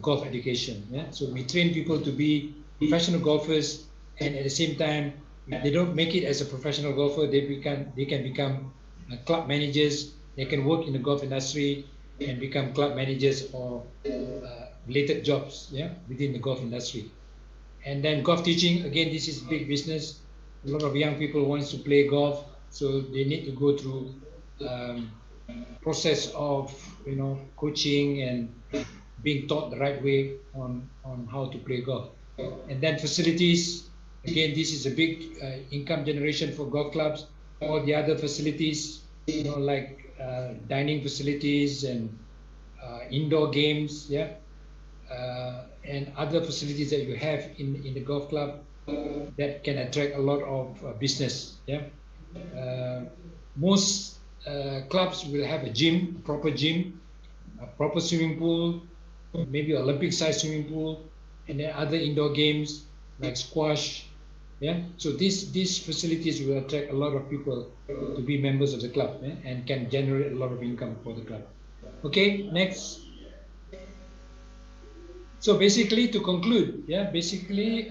golf education. Yeah? So we train people to be professional golfers, and at the same time, if they don't make it as a professional golfer, they can become club managers. They can work in the golf industry and become club managers or related jobs, yeah, within the golf industry. And then golf teaching, again, this is big business. A lot of young people wants to play golf, so they need to go through process of coaching and being taught the right way on how to play golf. And then facilities, again, this is a big income generation for golf clubs. All the other facilities, like dining facilities and indoor games, yeah, and other facilities that you have in the golf club that can attract a lot of business. Yeah, most clubs will have a gym, a proper gym, a proper swimming pool, maybe Olympic-sized swimming pool, and then other indoor games like squash. Yeah, so these facilities will attract a lot of people to be members of the club, yeah, and can generate a lot of income for the club. Okay, next. So basically, to conclude, yeah, basically,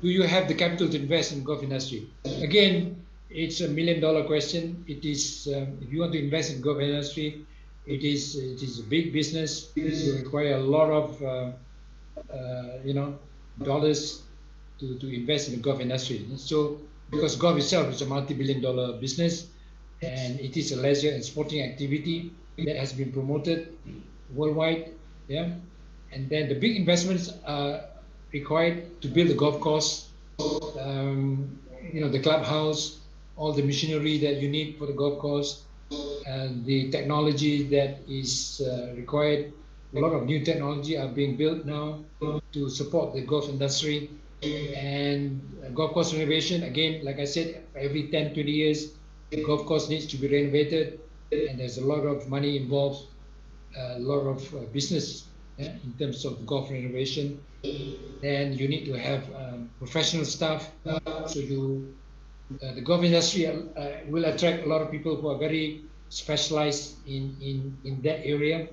do you have the capital to invest in golf industry? Again, it's $1 million question. It is if you want to invest in golf industry, it is a big business. You require a lot of dollars to invest in the golf industry. So because golf itself is a multi-billion-dollar business, and it is a leisure and sporting activity that has been promoted worldwide. Yeah, and then the big investments are required to build a golf course, the clubhouse, all the machinery that you need for the golf course, and the technology that is required. A lot of new technology are being built now to support the golf industry, And golf course renovation, again, like I said, every 10, 20 years, the golf course needs to be renovated, and there's a lot of money involved, a lot of business, yeah, in terms of golf renovation. Then you need to have professional staff, so the golf industry will attract a lot of people who are very specialized in that area.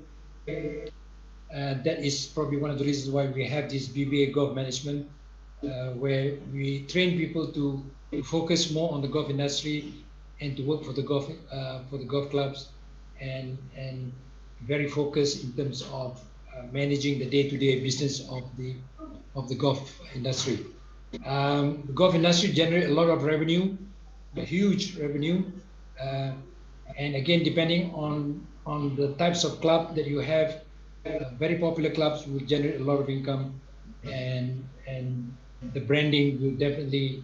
That is probably one of the reasons why we have this BBA golf management, where we train people to focus more on the golf industry and to work for the golf clubs, and very focused in terms of managing the day-to-day business of the golf industry. The golf industry generates a lot of revenue, a huge revenue, and again, depending on the types of club that you have, very popular clubs will generate a lot of income, and the branding will definitely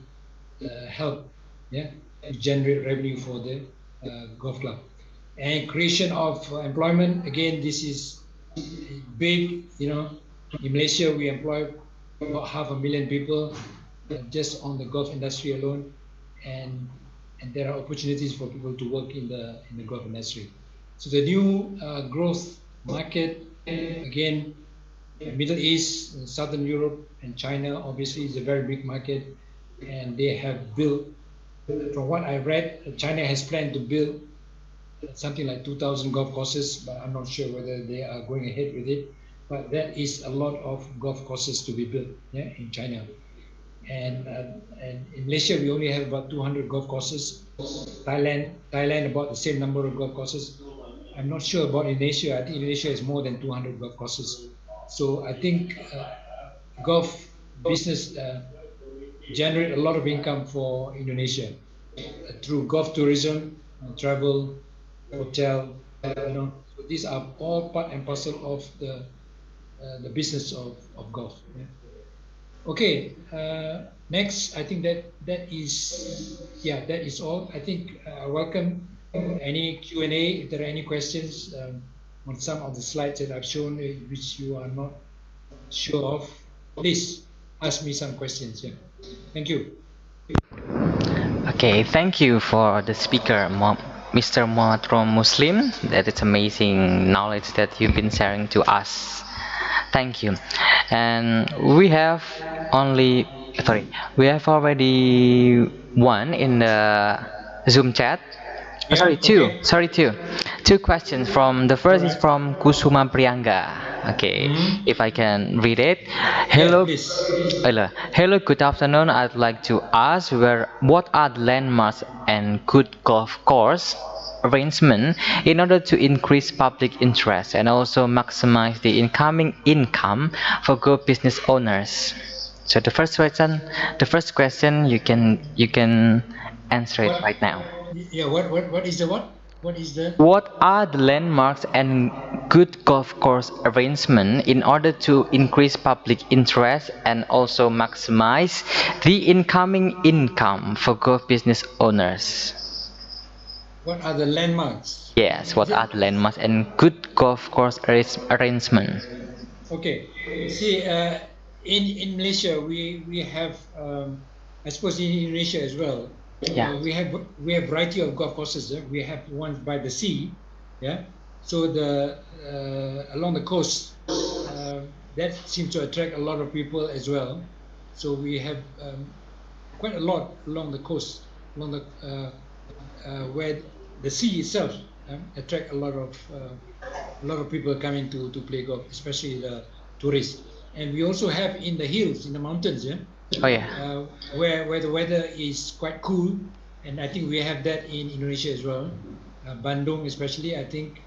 help, yeah, to generate revenue for the golf club. And creation of employment, again, this is big. In Malaysia, we employ about 500,000 people just on the golf industry alone, and there are opportunities for people to work in the golf industry. So the new growth market, again, Middle East, Southern Europe, and China obviously is a very big market, and they have built, from what I read, China has planned to build something like 2,000 golf courses, but I'm not sure whether they are going ahead with it. But that is a lot of golf courses to be built, yeah, in China. And in Malaysia, we only have about 200 golf courses. Thailand about the same number of golf courses. I'm not sure about Indonesia. I think Indonesia has more than 200 golf courses. So I think golf business generate a lot of income for Indonesia through golf tourism, travel, hotel. So these are all part and parcel of the business of golf. Yeah. Okay, next, I think that is all. I think welcome any Q&A if there are any questions on some of the slides that I've shown which you are not sure of. Please ask me some questions. Yeah. Thank you. Okay, thank you for the speaker, Mr. Muhammad from Muslim. That is amazing knowledge that you've been sharing to us. Thank you. And we have already one in the Zoom chat. Yeah, Two. okay. Two questions from the first is from Kusuma Prianga. Okay, if I can read it. Hello, hello, good afternoon. I'd like to ask what are the landmarks and good golf course arrangement in order to increase public interest and also maximize the incoming income for golf business owners. So the first question you can answer it right now. Yeah, what is the what? What is the? What are the landmarks and good golf course arrangement in order to increase public interest and also maximize the incoming income for golf business owners? What are the landmarks? Yes, what are the landmarks and good golf course arrangement? Okay, see, in Malaysia we have, I suppose in Indonesia as well. Yeah. We have variety of golf courses. We have ones by the sea, yeah. So along the coast, that seems to attract a lot of people as well. So we have quite a lot along the coast, along the where the sea itself attract a lot of people coming to play golf, especially the tourists. And we also have in the hills, in the mountains, yeah. Oh yeah. Where the weather is quite cool, and I think we have that in Indonesia as well. Bandung especially, I think,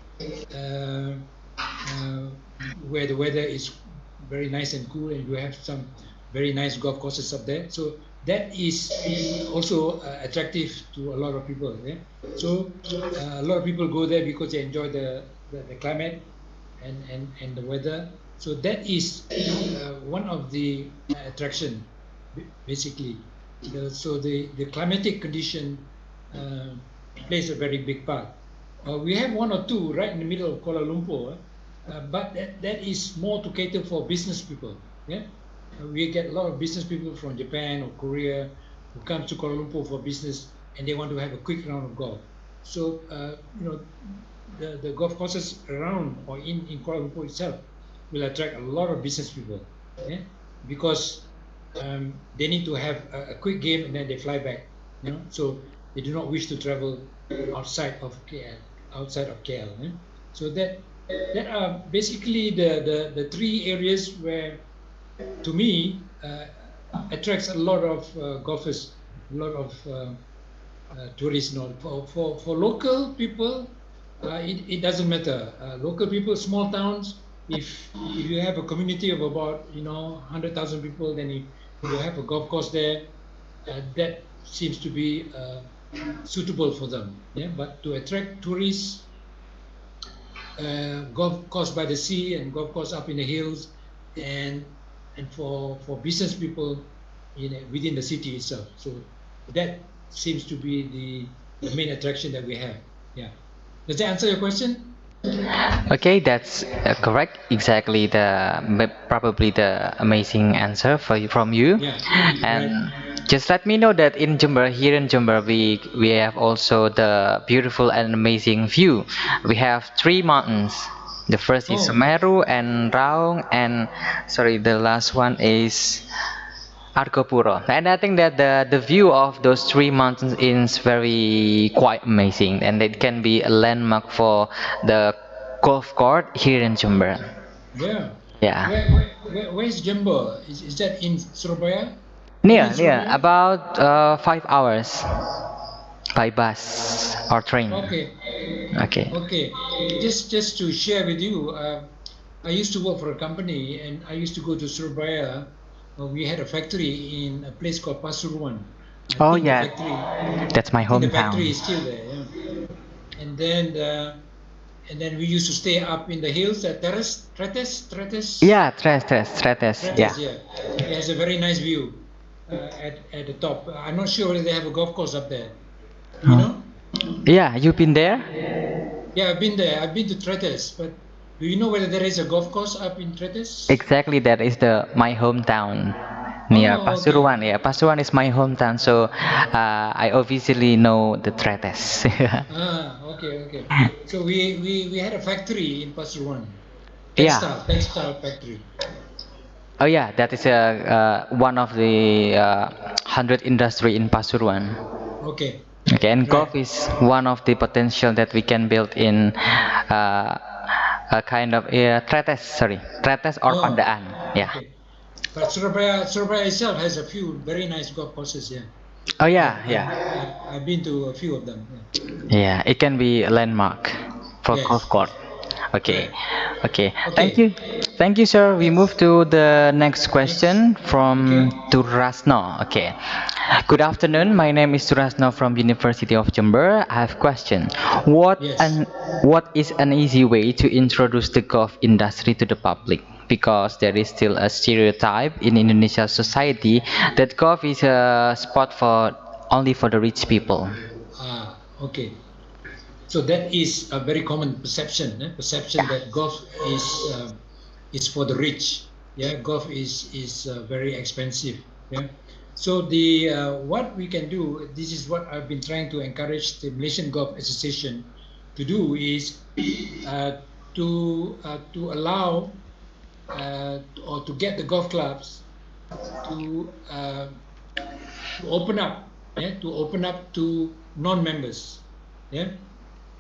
where the weather is very nice and cool, and you have some very nice golf courses up there. So that is also attractive to a lot of people. Yeah? So a lot of people go there because they enjoy the climate and the weather. So that is one of the attraction, basically. So the climatic condition plays a very big part. We have one or two right in the middle of Kuala Lumpur, but that is more to cater for business people. Yeah, we get a lot of business people from Japan or Korea who come to Kuala Lumpur for business, and they want to have a quick round of golf. So the golf courses around or in Kuala Lumpur itself will attract a lot of business people, because they need to have a quick game and then they fly back. So they do not wish to travel outside of KL. So that are basically the three areas where, to me, attracts a lot of golfers, a lot of tourists. For local people, it doesn't matter. Local people, small towns, if you have a community of about 100,000 people, then you have a golf course there. That seems to be suitable for them. But to attract tourists, golf course by the sea and golf course up in the hills, and for business people within the city itself. So that seems to be the main attraction that we have. Yeah. Does that answer your question? Okay, that's correct. Exactly probably the amazing answer from you. Yeah. And Right. just let me know that here in Jember, we have also the beautiful and amazing view. We have three mountains. The first is Oh. Semeru and Raung, and sorry, the last one is Argopuro. And I think that the view of those three mountains is very quite amazing, and it can be a landmark for the golf court here in Jember. Yeah. Yeah. Where's Jember? Is that in Surabaya? Near, In near, Surabaya? about 5 hours by bus or train. Okay. Okay. Okay. Just to share with you, I used to work for a company, and I used to go to Surabaya. We had a factory in a place called Pasuruan. Oh The yeah, factory, that's my the factory hometown. is still there. Yeah. And then we used to stay up in the hills at Tretes. Yeah, Tretes, yeah. Yeah. It has a very nice view at the top. I'm not sure whether they have a golf course up there. Do you know? Yeah, you've been there? Yeah, I've been there. I've been to Tretes, but do you know whether there is a golf course up in Tretes? Exactly, that is my hometown near Oh, okay. Pasuruan. Yeah, Pasuruan is my hometown, so I obviously know the Tretes. Okay. So we had a factory in Pasuruan, Yeah. textile factory. Oh yeah, that is one of the 100 industry in Pasuruan. Okay. Okay, and Right. golf is one of the potential that we can build in a kind of Tretes or Oh, Pandaan. Yeah. okay. But Surabaya itself has a few very nice golf courses. Yeah. Oh yeah, yeah. I've been to a few of them. Yeah, it can be a landmark for Yes. golf court. Okay. Right. Okay. Okay. Thank you, sir. We move to the next question from Turasno. Okay. Good afternoon. My name is Turasno from University of Jember. I have a question. Yes. What is an easy way to introduce the golf industry to the public? Because there is still a stereotype in Indonesia society that golf is a spot only for the rich people. Okay. So that is a very common perception. Perception that golf is for the rich. Yeah, golf is very expensive. Yeah. So what we can do, this is what I've been trying to encourage the Malaysian Golf Association to do, is to allow or to get the golf clubs to open up, to non-members. Yeah.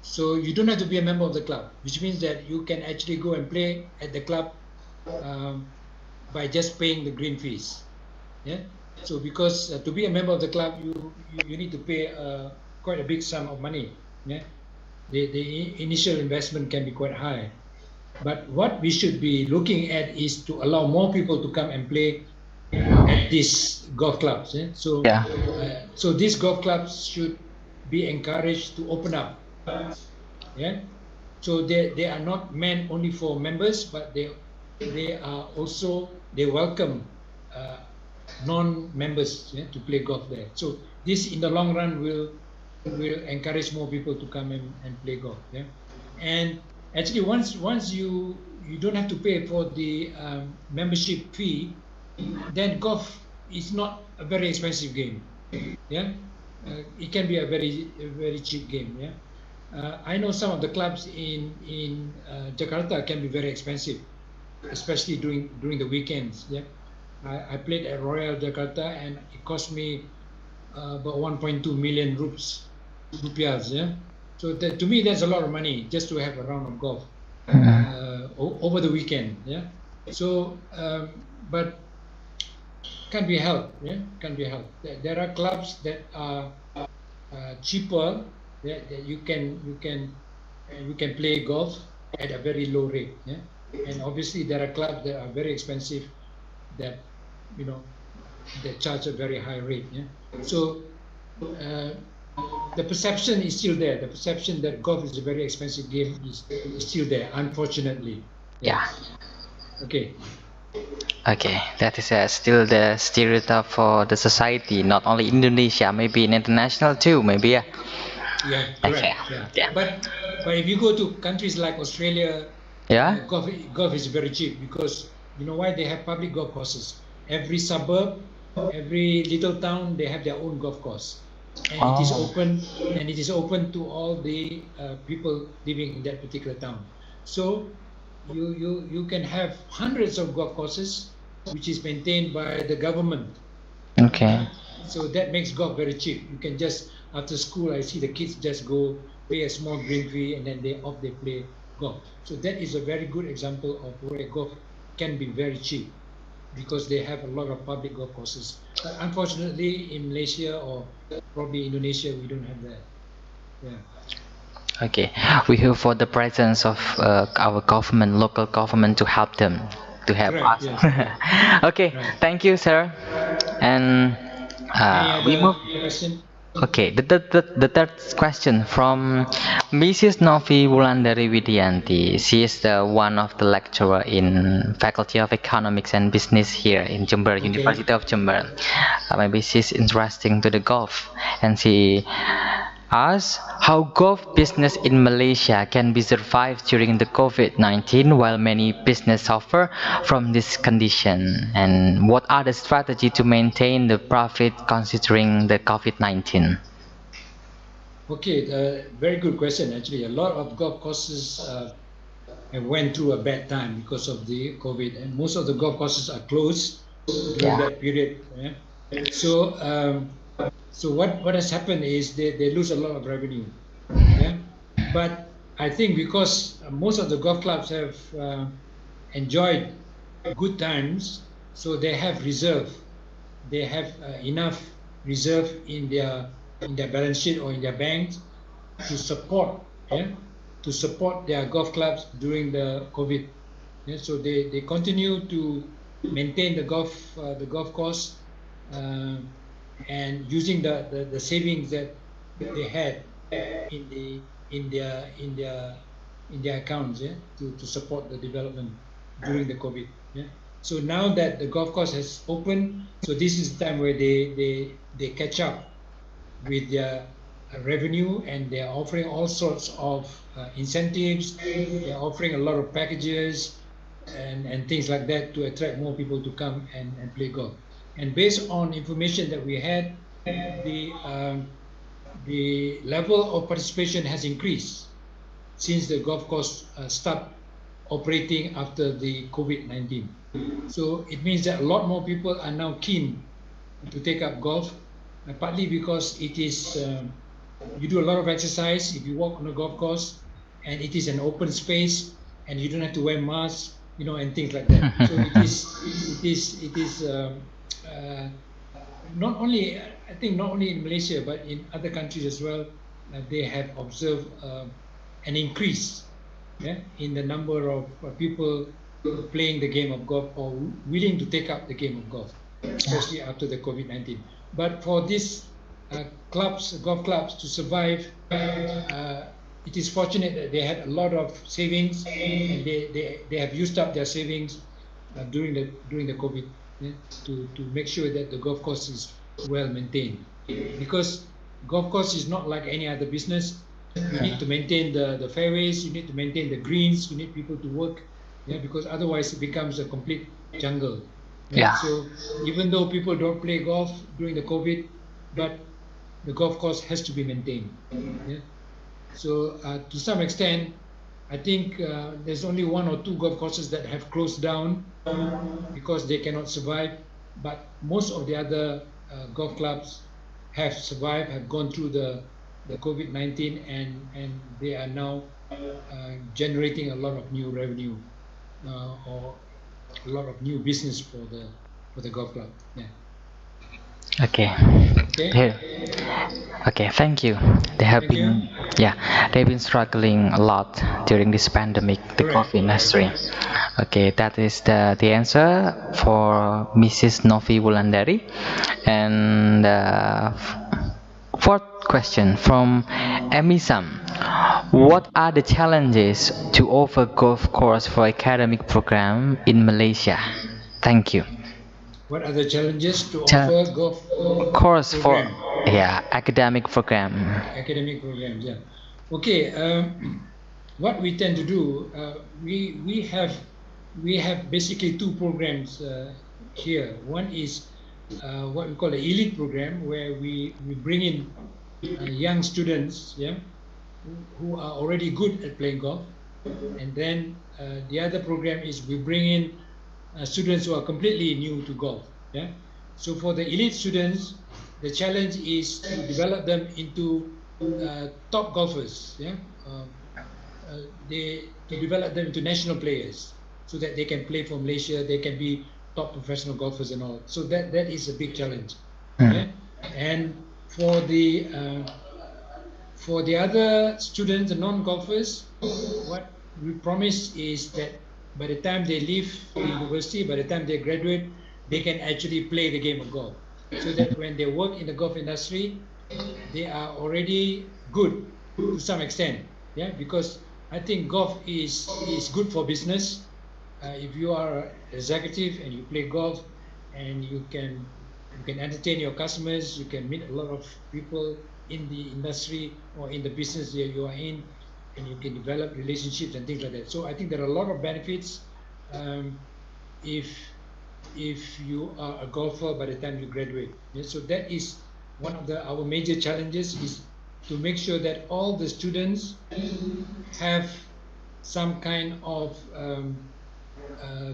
So you don't have to be a member of the club, which means that you can actually go and play at the club by just paying the green fees. Yeah. So because to be a member of the club, you need to pay quite a big sum of money. Yeah. The initial investment can be quite high. But what we should be looking at is to allow more people to come and play at these golf clubs. Yeah? So, Yeah. So these golf clubs should be encouraged to open up. Yeah. So they are not meant only for members, but they are also, they welcome non-members to play golf there. So this in the long run will encourage more people to come and play golf. Yeah. And actually once you don't have to pay for the membership fee then golf is not a very expensive game. Yeah, it can be a very cheap game. Yeah, I know some of the clubs in Jakarta can be very expensive, especially during the weekends. Yeah, I played at Royal Jakarta and it cost me about 1.2 million rupiahs. Yeah, so that, to me that's a lot of money just to have a round of golf over the weekend. Yeah, so but can be helped. Yeah, can be helped. There are clubs that are cheaper that you can play golf at a very low rate. Yeah, and obviously there are clubs that are very expensive that you know that charge a very high rate. Yeah, so the perception is still there. The perception that golf is a very expensive game is still there, unfortunately. Yeah. Okay. Okay, that is still the stereotype for the society, not only Indonesia, maybe in international too, maybe. Yeah. Yeah, Okay. correct. Yeah. Yeah. But if you go to countries like Australia, Yeah. golf is very cheap because you know why? They have public golf courses. Every suburb, every little town, they have their own golf course, and it is Oh. open. And it is open to all the people living in that particular town. So you can have hundreds of golf courses, which is maintained by the government. Okay. So that makes golf very cheap. You can just after school, I see the kids just go pay a small green fee and then they play golf. So that is a very good example of where golf can be very cheap because they have a lot of public golf courses. But unfortunately, in Malaysia or probably Indonesia, we don't have that. Yeah. Okay. We hope for the presence of our government, local government, to help them, to help Correct, us. yes. Okay. Right. Thank you, sir. And we Any move. other question? Okay, the third question from Mrs. Novi Wulandari Widianti. She is the one of the lecturer in Faculty of Economics and Business here in Jember, Okay. University of Jember. Maybe she's interesting to the golf, and she asks how golf business in Malaysia can be survived during the COVID-19 while many business suffer from this condition, and what are the strategy to maintain the profit considering the COVID-19? Okay, very good question. Actually, a lot of golf courses have went through a bad time because of the COVID, and most of the golf courses are closed during that period. Yeah? So, so what has happened is they lose a lot of revenue. Yeah, but I think because most of the golf clubs have enjoyed good times, so they have reserve. They have enough reserve in their balance sheet or in their banks to support, to support their golf clubs during the COVID. Yeah, so they continue to maintain the golf course and using the savings that they had in their accounts, yeah, to support the development during the COVID. Yeah. So now that the golf course has opened, so this is the time where they catch up with their revenue, and they are offering all sorts of incentives. They are offering a lot of packages and things like that to attract more people to come and play golf. And based on information that we had, the level of participation has increased since the golf course stopped operating after the COVID-19. So it means that a lot more people are now keen to take up golf, partly because it is you do a lot of exercise if you walk on a golf course, and it is an open space, and you don't have to wear masks, and things like that. So it is not only, I think, not only in Malaysia but in other countries as well. They have observed an increase, in the number of people playing the game of golf or willing to take up the game of golf, especially after the COVID-19. But for these golf clubs to survive, it is fortunate that they had a lot of savings, and they have used up their savings during the COVID, to make sure that the golf course is well maintained. Because golf course is not like any other business. You need to maintain the fairways, you need to maintain the greens, you need people to work, because otherwise it becomes a complete jungle. Yeah. So even though people don't play golf during the COVID, but the golf course has to be maintained. Yeah. So to some extent, I think there's only one or two golf courses that have closed down because they cannot survive. But most of the other golf clubs have survived, have gone through the COVID-19, and they are now generating a lot of new revenue or a lot of new business for the golf club. Yeah. Okay. Okay. Here. Okay, thank you. They have Thank been, you. yeah, they've been struggling a lot during this pandemic, the Correct. coffee industry. Okay, that is the answer for Mrs. Novi Wulandari. And fourth question from Emisam. What are the challenges to offer golf course for academic program in Malaysia? Thank you. What are the challenges to Cha- offer golf Course for, program, yeah, academic program. academic programs? Yeah. Okay. What we tend to do, we have basically two programs here. One is what we call the elite program, where we bring in young students, yeah, who are already good at playing golf, and then the other program is we bring in students who are completely new to golf. Yeah. So for the elite students, the challenge is to develop them into top golfers. Yeah. They to develop them into national players so that they can play for Malaysia. They can be top professional golfers and all. So that is a big challenge. Yeah. And for the other students, the non-golfers, what we promise is that by the time they leave the university, by the time they graduate, they can actually play the game of golf. So that when they work in the golf industry, they are already good to some extent. Yeah, because I think golf is good for business. If you are an executive and you play golf, and you can entertain your customers, you can meet a lot of people in the industry or in the business that you are in, and you can develop relationships and things like that. So I think there are a lot of benefits if you are a golfer by the time you graduate. Yeah, so that is one of our major challenges, is to make sure that all the students have some kind of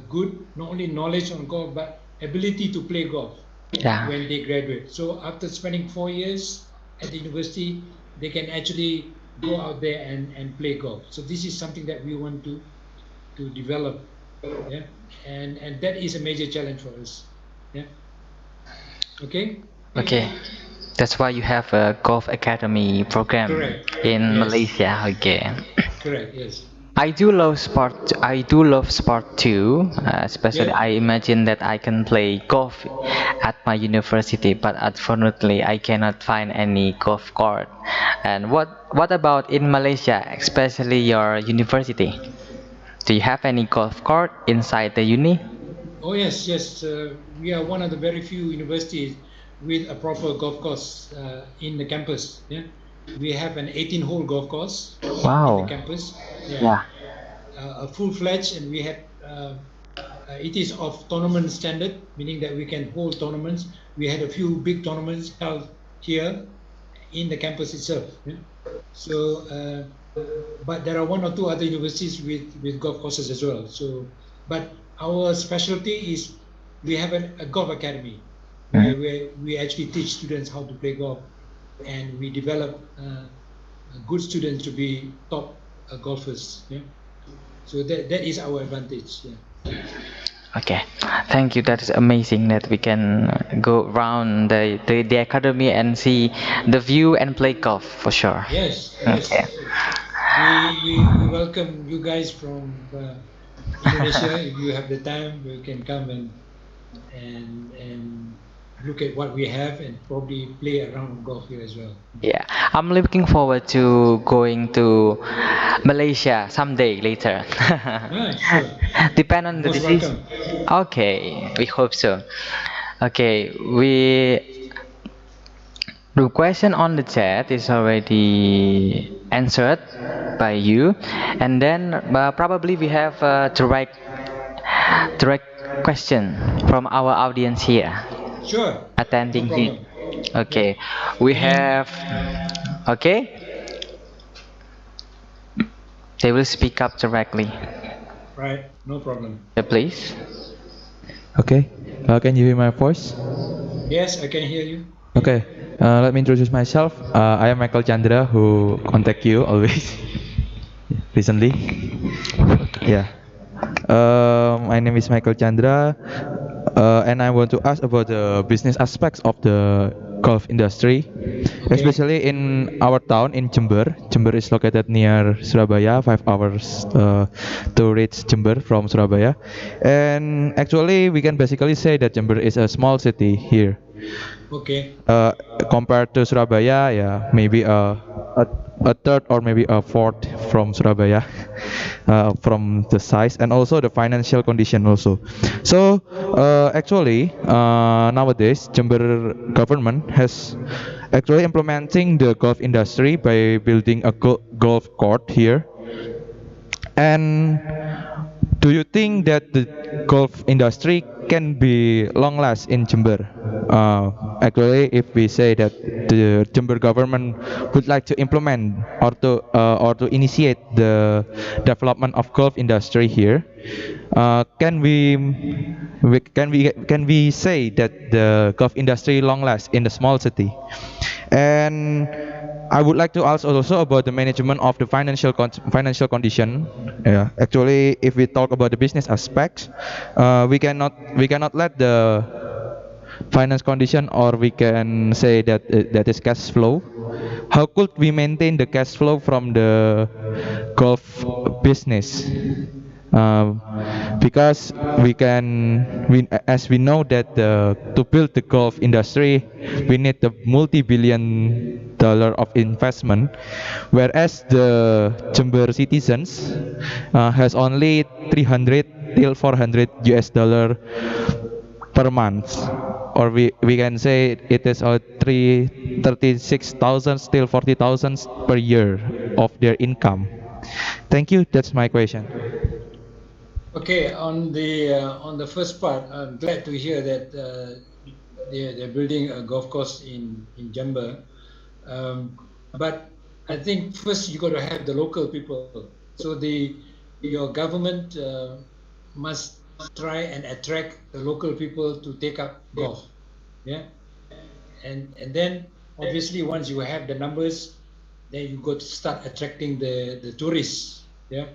good, not only knowledge on golf, but ability to play golf when they graduate. So after spending 4 years at the university, they can actually go out there and play golf. So this is something that we want to develop. Yeah, and that is a major challenge for us. Yeah. Okay. Okay, that's why you have a golf academy program. Correct. In Yes. Malaysia. Okay. Correct. Yes. I do love sport. I do love sport too. Especially, Yeah. I imagine that I can play golf at my university, but unfortunately, I cannot find any golf court. And what about in Malaysia, especially your university? Do you have any golf court inside the uni? Oh yes, yes. We are one of the very few universities with a proper golf course in the campus. Yeah, we have an 18-hole golf course in Wow. the campus. Yeah. A full-fledged, and we had it is of tournament standard, meaning that we can hold tournaments. We had a few big tournaments held here in the campus itself. Yeah? So, but there are one or two other universities with golf courses as well. So, but our specialty is we have a golf academy where we actually teach students how to play golf, and we develop good students to be top golfers. Yeah. So that is our advantage. Yeah. Okay, thank you. That is amazing that we can go around the academy and see the view and play golf for sure. Yes. Yes. Okay. We welcome you guys from Indonesia. If you have the time, you can come and look at what we have and probably play around golf here as well. Yeah, I'm looking forward to going to Malaysia someday later. Sure. Depend on the Most decision. welcome. Okay, we hope so. Okay, the question on the chat is already answered by you, and then probably we have direct question from our audience here Sure. attending No here? problem. Okay, we Any- have. Okay, they will speak up directly. Right. No problem. Please. Okay, can you hear my voice? Yes, I can hear you. Okay, let me introduce myself. I am Michael Chandra, who contact you always recently. Yeah. My name is Michael Chandra, and I want to ask about the business aspects of the golf industry, especially in our town in Jember. Jember is located near Surabaya, 5 hours to reach Jember from Surabaya. And actually, we can basically say that Jember is a small city here. Okay. Compared to Surabaya, yeah, maybe a third or maybe a fourth from Surabaya, from the size and also the financial condition also. So actually, nowadays Jember government has actually implementing the golf industry by building a golf court here. And do you think that the golf industry can be long last in Jember? Actually, if we say that the Jember government would like to implement or to initiate the development of golf industry here, can we say that the golf industry long last in the small city? And I would like to ask also about the management of the financial condition. Yeah, actually, if we talk about the business aspects, we cannot let the finance condition, or we can say that that is cash flow. How could we maintain the cash flow from the golf business? Because as we know that to build the golf industry, we need a multi-billion-dollar of investment, whereas the Jember citizens has only 300 till 400 US dollar per month, or we can say it is 36,000 till 40,000 per year of their income. Thank you. That's my question. Okay. On the first part, I'm glad to hear that they're building a golf course in Jember. But I think first you got to have the local people. So your government must try and attract the local people to take up golf. Yeah. And then obviously once you have the numbers, then you got to start attracting the tourists. Yeah.